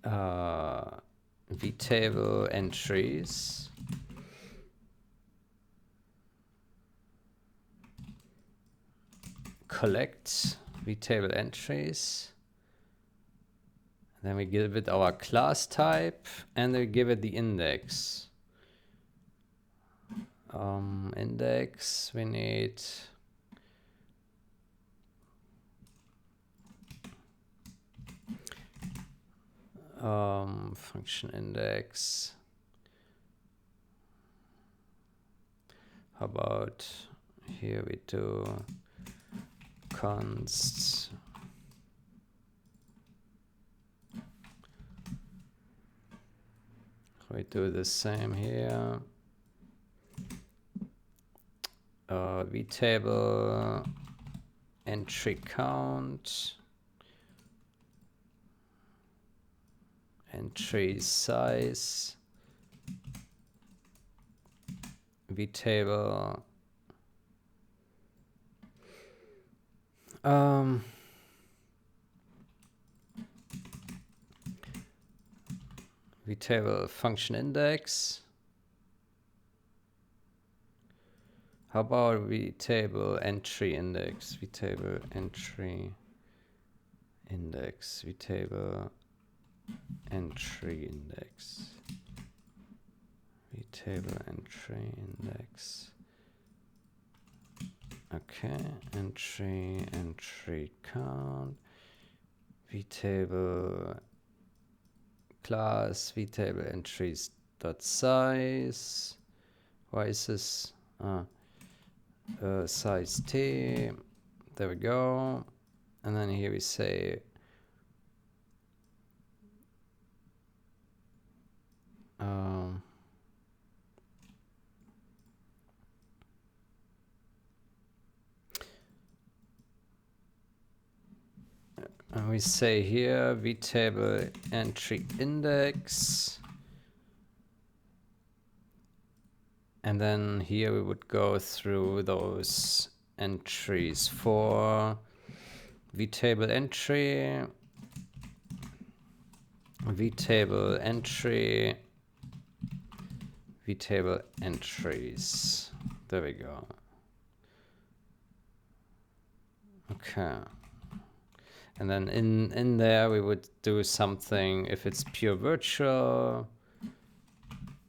vtable entries. Collect vtable entries. Then we give it our class type, and we give it the index. Index, we need function index. How about here we do const we do the same here. Vtable entry count, entry size, vtable vtable function index. How about vtable entry index? Vtable entry index. Vtable entry index. Vtable entry index. Okay, entry count. Vtable class. Vtable entries dot size. Why is this? Size t. There we go. And then here we say and we say here vtable entry index. And then here we would go through those entries for vtable entry, vtable entry, vtable entries. There we go. Okay. And then in there we would do something if it's pure virtual.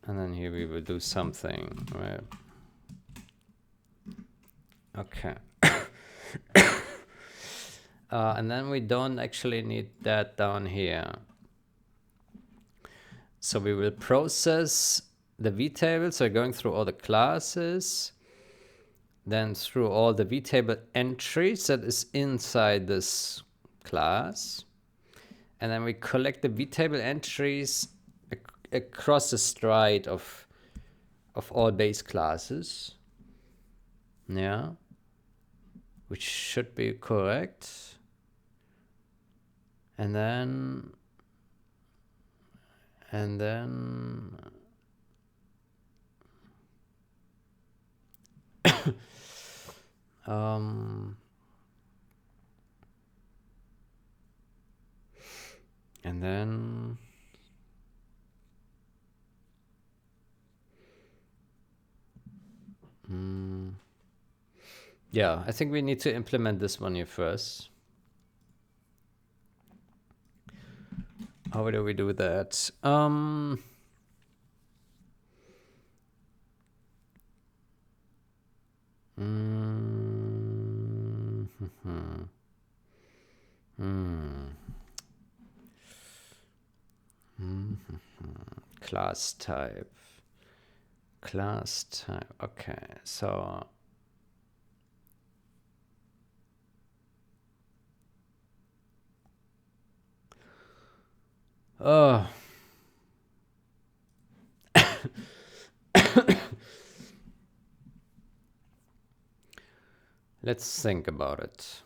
And then here we will do something, right? Okay. And then we don't actually need that down here. So we will process the vtable. So going through all the classes, then through all the vtable entries that is inside this class. And then we collect the vtable entries across the stride of all base classes. Yeah. Which should be correct. And then and then yeah, I think we need to implement this one here first. How do we do that? Class type. Class type. Okay, so let's think about it.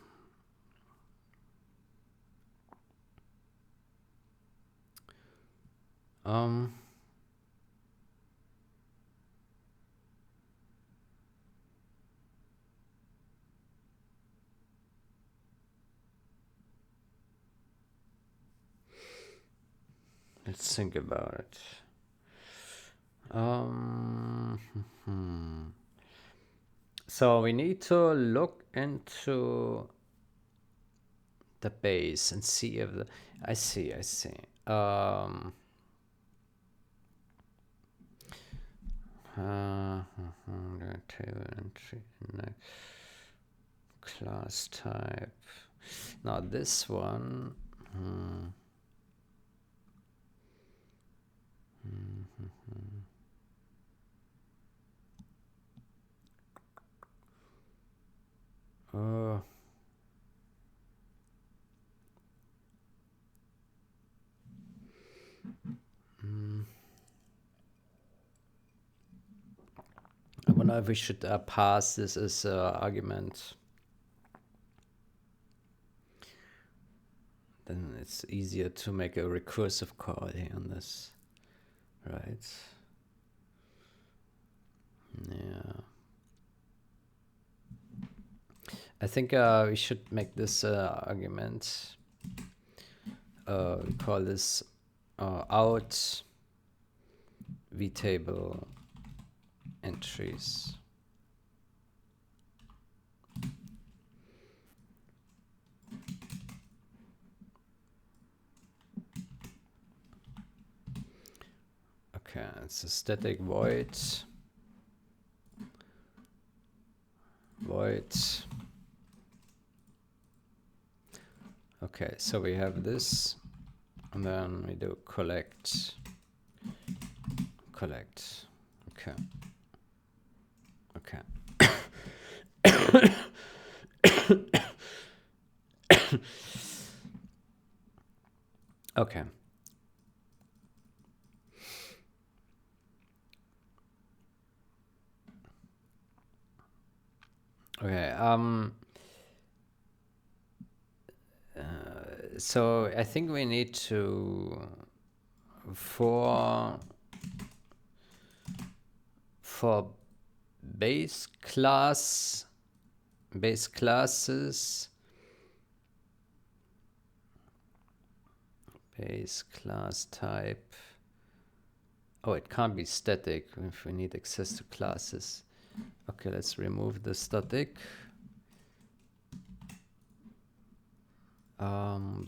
Let's think about it. So we need to look into the base and see if the, I see. Table entry, class type. Now this one. I wonder if we should pass this as argument. Then it's easier to make a recursive call here on this, right? Yeah. I think we should make this argument. We call this out vtable entries. Okay, it's a static void. Okay, so we have this, and then we do collect. Okay. Okay. Okay. So I think we need to for base classes, base class type. Oh, it can't be static if we need access to classes. Okay, let's remove the static.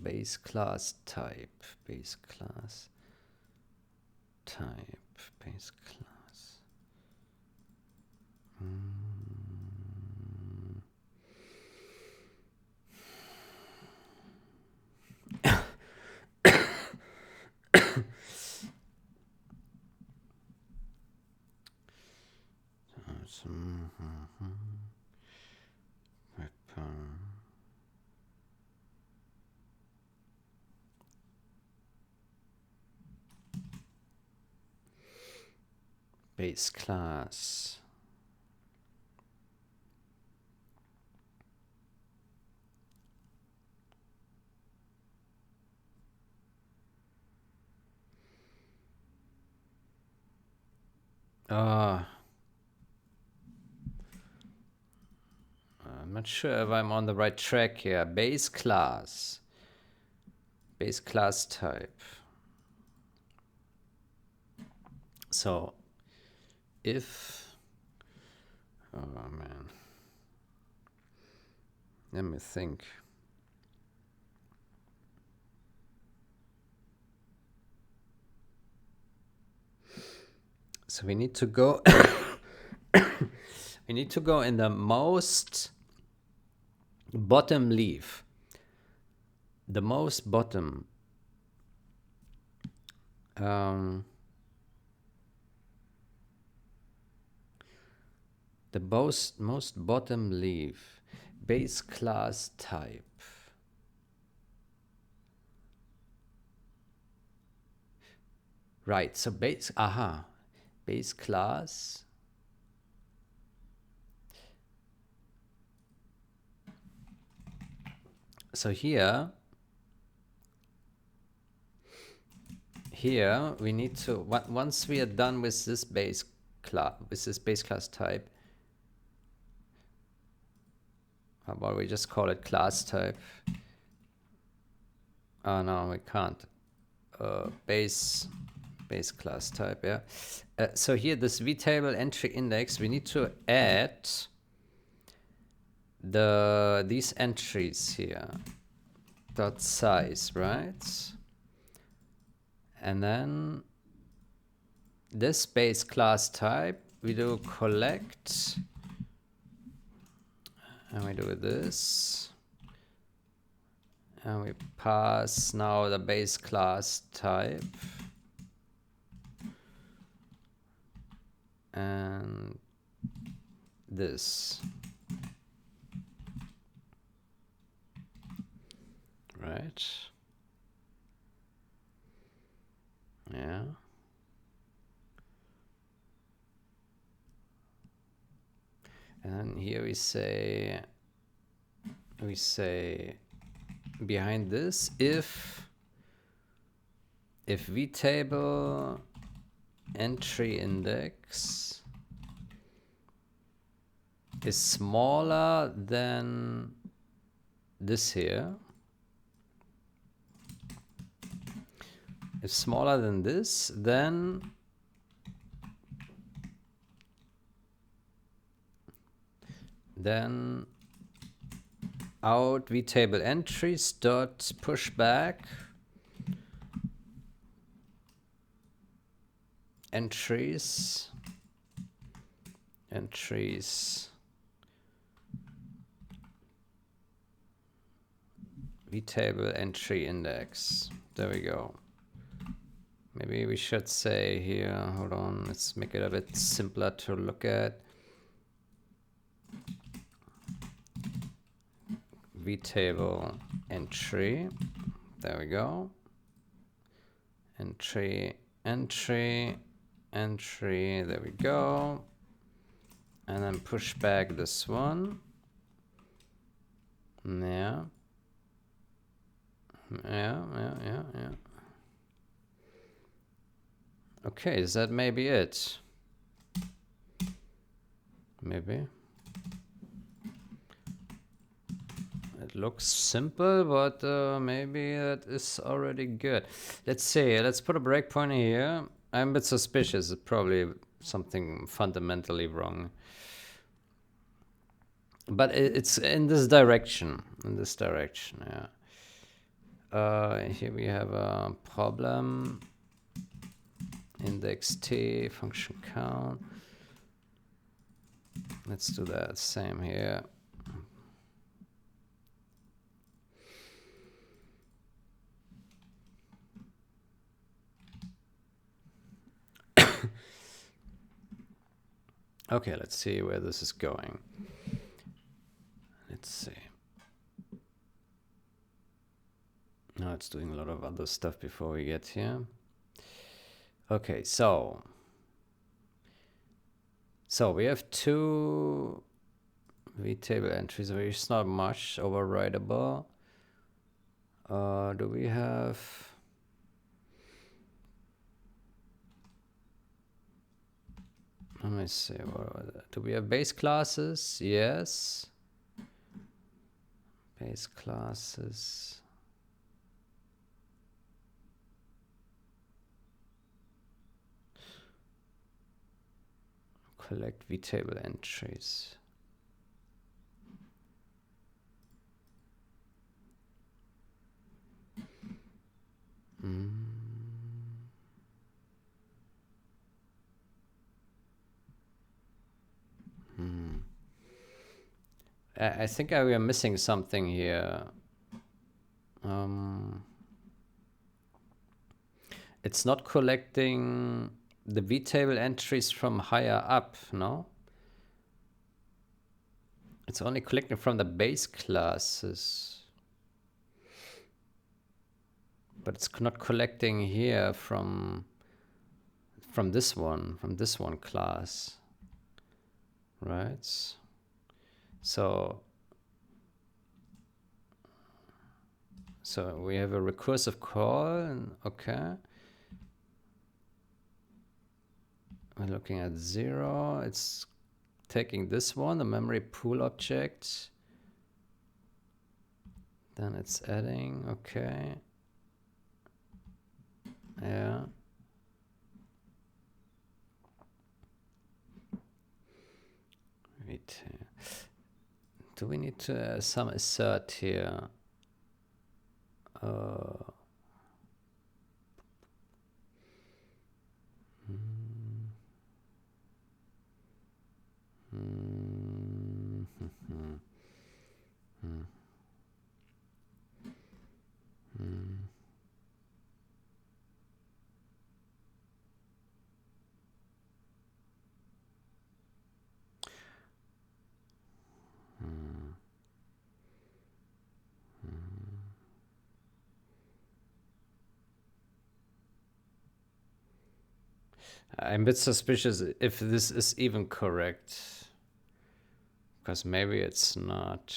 Base class type. Base class. I'm not sure if I'm on the right track here. Base class type. So if, oh man, let me think. So we need to go we need to go in the most bottom leaf. The most bottom. The most bottom leaf. Base class type. Right, so base class. So here we need to, once we are done with this base class type, how about we just call it class type? Oh no, we can't. base class type, yeah. So here, this vtable entry index, we need to add these entries here, dot size, right? And then this base class type, we do collect, and we do this, and we pass now the base class type, and this, right? Yeah. And here we say behind this, if vtable entry index is smaller than this here, if smaller than this, then out vtable entries dot push back entries vtable entry index. There we go. Maybe we should say here, hold on, let's make it a bit simpler to look at. Vtable entry, there we go. Entry, there we go. And then push back this one. Yeah. Okay, is that maybe it? Maybe. It looks simple, but maybe that is already good. Let's see, let's put a breakpoint here. I'm a bit suspicious, it's probably something fundamentally wrong. But it's in this direction, yeah. Here we have a problem. Index t, function count. Let's do that, same here. Okay, let's see where this is going. Let's see. No, it's doing a lot of other stuff before we get here. Okay, so we have two vtable entries, which is not much overwritable. Do we have... Let me see, do we have base classes? Yes. Base classes. Collect vtable entries. I think we are missing something here. It's not collecting the vtable entries from higher up, no? It's only collecting from the base classes. But it's not collecting here from this one class. Right? So we have a recursive call, and okay. We're looking at 0. It's taking this one, the memory pool object. Then it's adding, okay. Yeah. Wait. Do we need to some assert here? I'm a bit suspicious if this is even correct, because maybe it's not.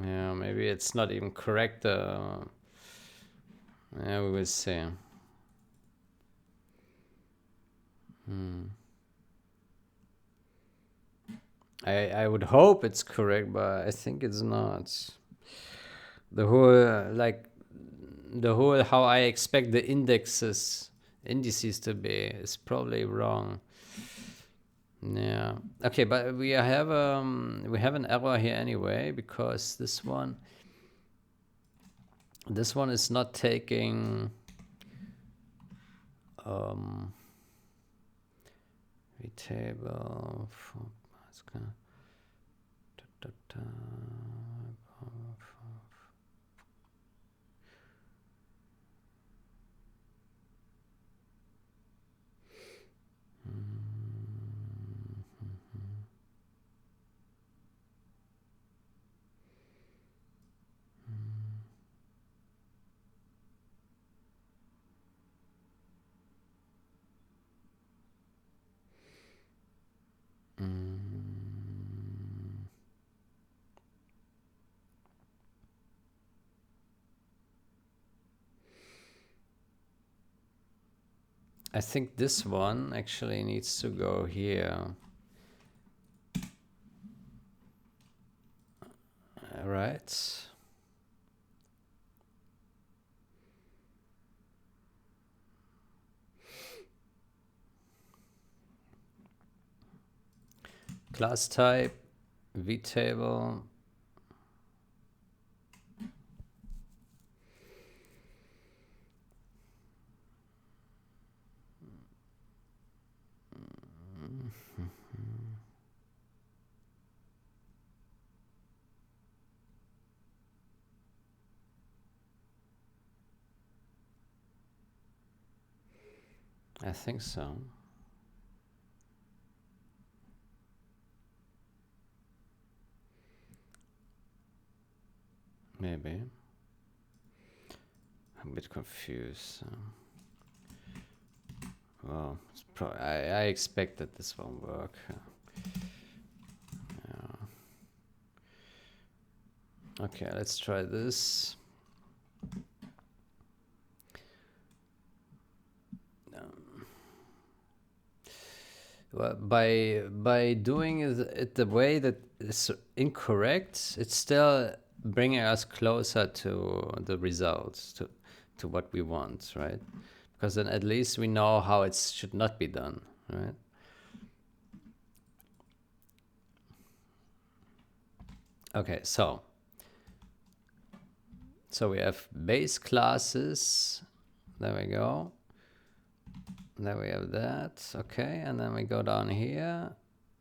Yeah, maybe it's not even correct. Yeah, we will see. I would hope it's correct, but I think it's not. The whole the whole how I expect the indices to be is probably wrong. Yeah. Okay, but we have an error here anyway, because this one is not taking vtable for I think this one actually needs to go here. All right. Class type, vtable. I think so. Maybe. I'm a bit confused. Well, I expect that this won't work. Yeah. Okay, let's try this. Well, by doing it the way that is incorrect, it's still bringing us closer to the results, to what we want, right? Because then at least we know how it should not be done, right? Okay, so we have base classes. There we go. There we have that. Okay, and then we go down here.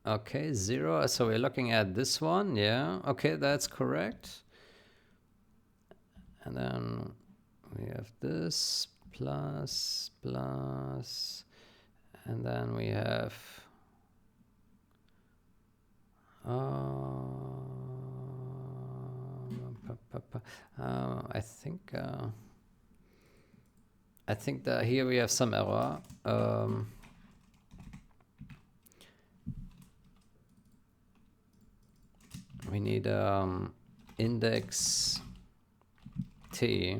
Okay, 0. So we're looking at this one. Yeah. Okay, that's correct. And then we have this plus, and then we have I think that here we have some error. We need index t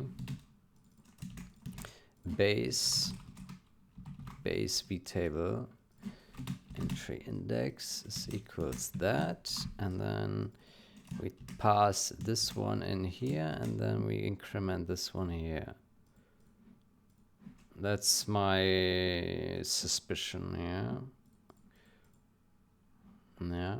base vtable entry index is equals that, and then We pass this one in here, and then we increment this one here. That's my suspicion here. Yeah.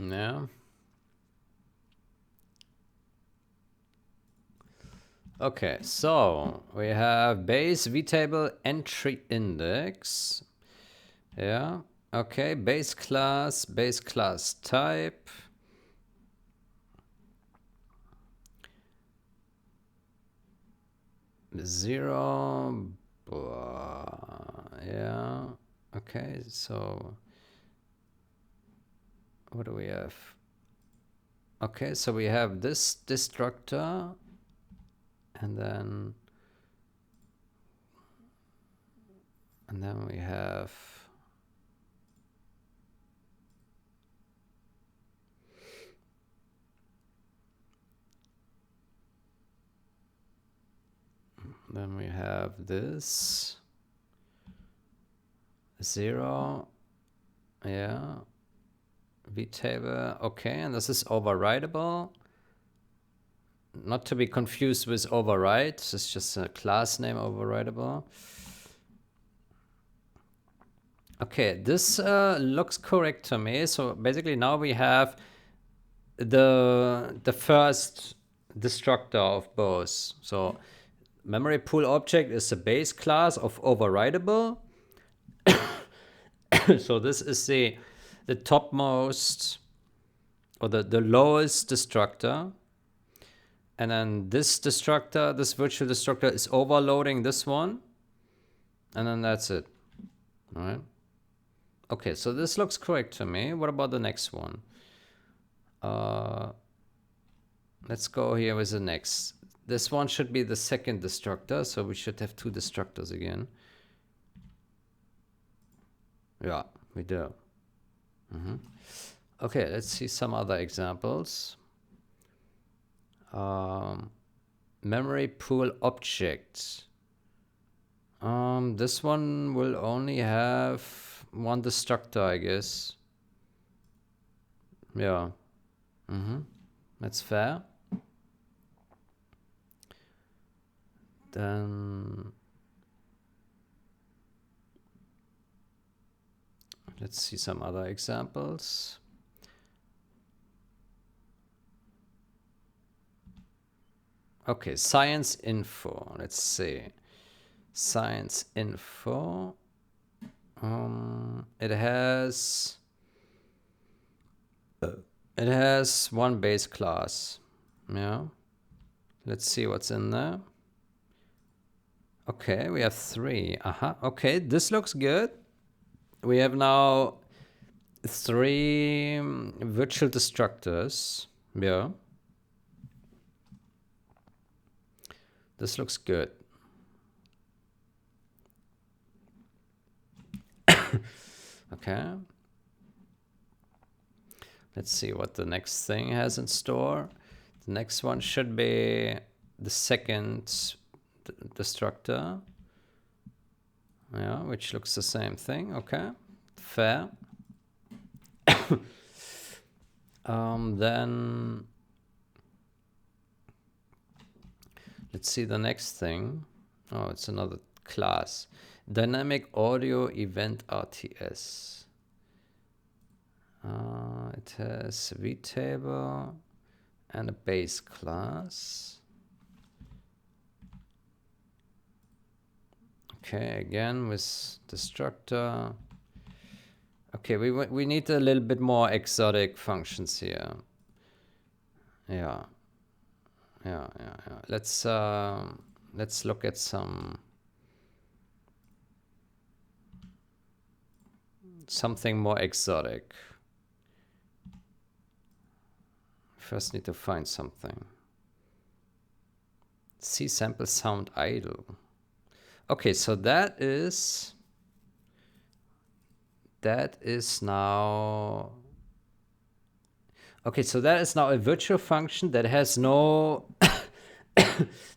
Yeah. Okay, so we have base vtable entry index. Yeah. Okay, base class type. Zero. Yeah. Okay, so what do we have? Okay, so we have this destructor, and then we have this 0. Yeah. vtable. Okay, and this is overridable. Not to be confused with override. This is just a class name overridable. Okay, this looks correct to me. So basically now we have the first destructor of both. So memory pool object is the base class of overridable. So this is the topmost or the lowest destructor. And then this destructor, this virtual destructor, is overloading this one. And then that's it. All right. Okay, so this looks correct to me. What about the next one? Let's go here with the next. This one should be the second destructor, so we should have 2 destructors again. Yeah, we do. Okay, let's see some other examples. Memory pool object. This one will only have 1 destructor, I guess. Yeah. That's fair. Then let's see some other examples. Okay, science info. Let's see. Science info. It has 1 base class. Yeah. Let's see what's in there. Okay, we have 3. Okay, this looks good. We have now 3 virtual destructors. Yeah. This looks good. Okay. Let's see what the next thing has in store. The next one should be the second destructor. Yeah, which looks the same thing. Okay, fair. Then let's see the next thing. Oh, it's another class. Dynamic audio event RTS. It has vtable and a base class. Okay, again with destructor. Okay, we need a little bit more exotic functions here. Yeah. Let's look at something more exotic. First need to find something. C sample sound idle. Okay, so that is that is now... Okay, so that is now a virtual function that has no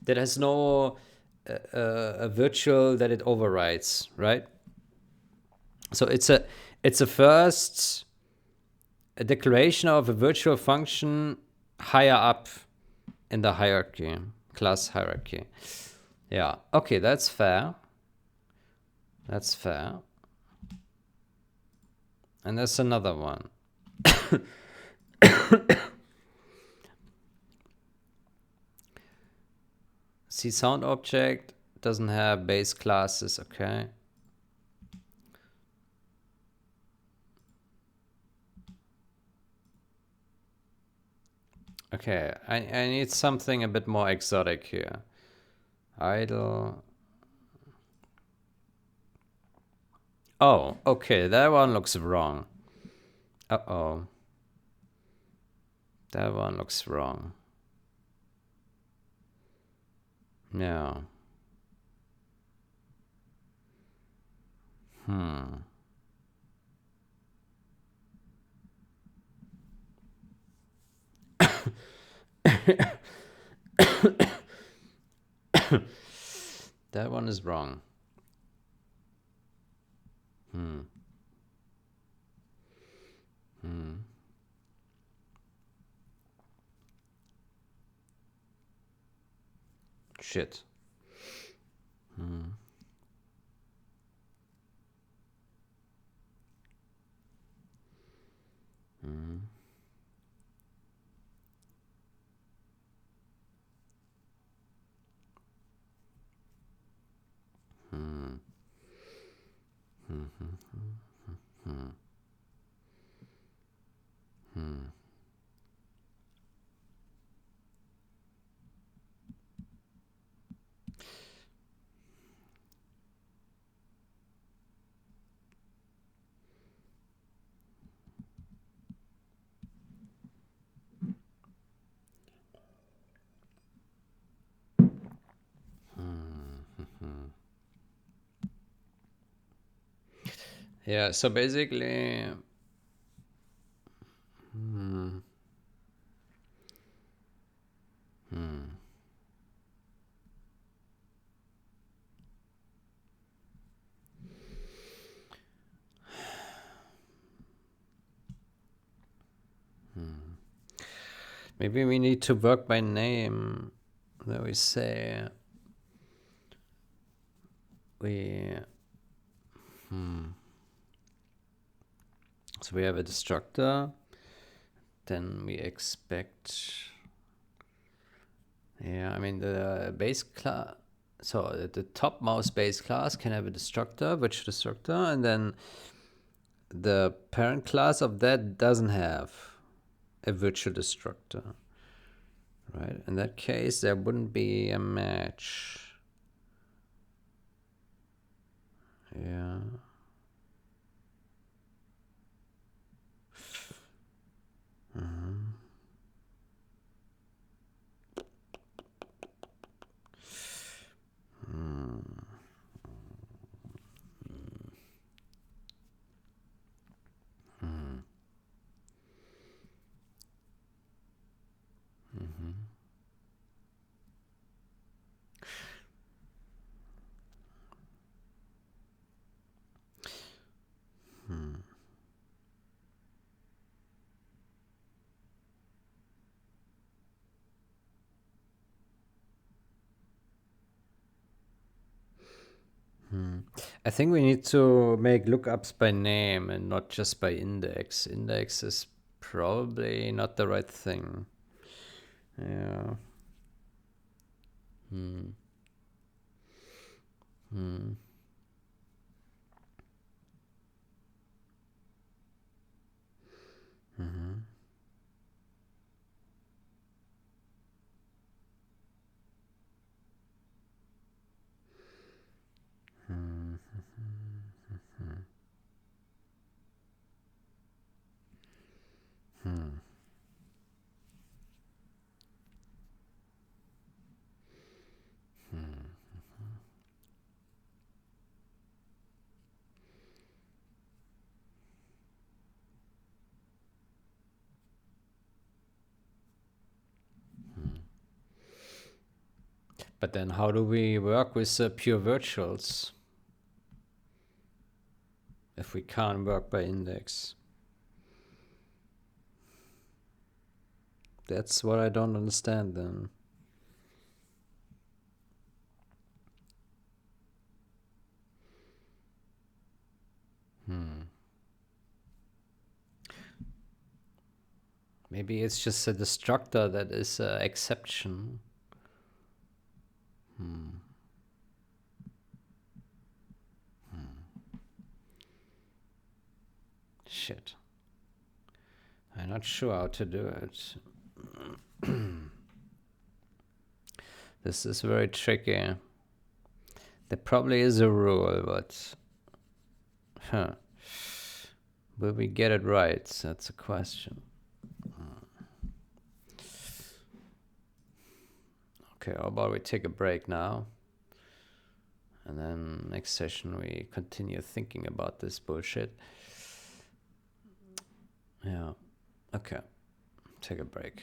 that has no a virtual that it overrides, right? So it's a first a declaration of a virtual function higher up in the hierarchy, class hierarchy. Yeah, okay, that's fair. That's fair. And there's another one. See, sound object doesn't have base classes, okay? Okay, I need something a bit more exotic here. Idle. Oh, okay, that one looks wrong. Uh-oh. That one looks wrong. No. That one is wrong. Shit. Yeah, so basically... Maybe we need to work by name. Then we say... So we have a destructor. Then we expect... Yeah, I mean the base class... So the topmost base class can have a destructor, virtual destructor, and then the parent class of that doesn't have a virtual destructor. Right? In that case, there wouldn't be a match. Yeah. I think we need to make lookups by name and not just by index. Index is probably not the right thing. Yeah. But then how do we work with pure virtuals if we can't work by index? That's what I don't understand then. Maybe it's just a destructor that is an exception. Shit. I'm not sure how to do it. This is very tricky. There probably is a rule, but will we get it right? That's a question. Okay, how about we take a break now? And then next session we continue thinking about this bullshit. Yeah. Okay. Take a break.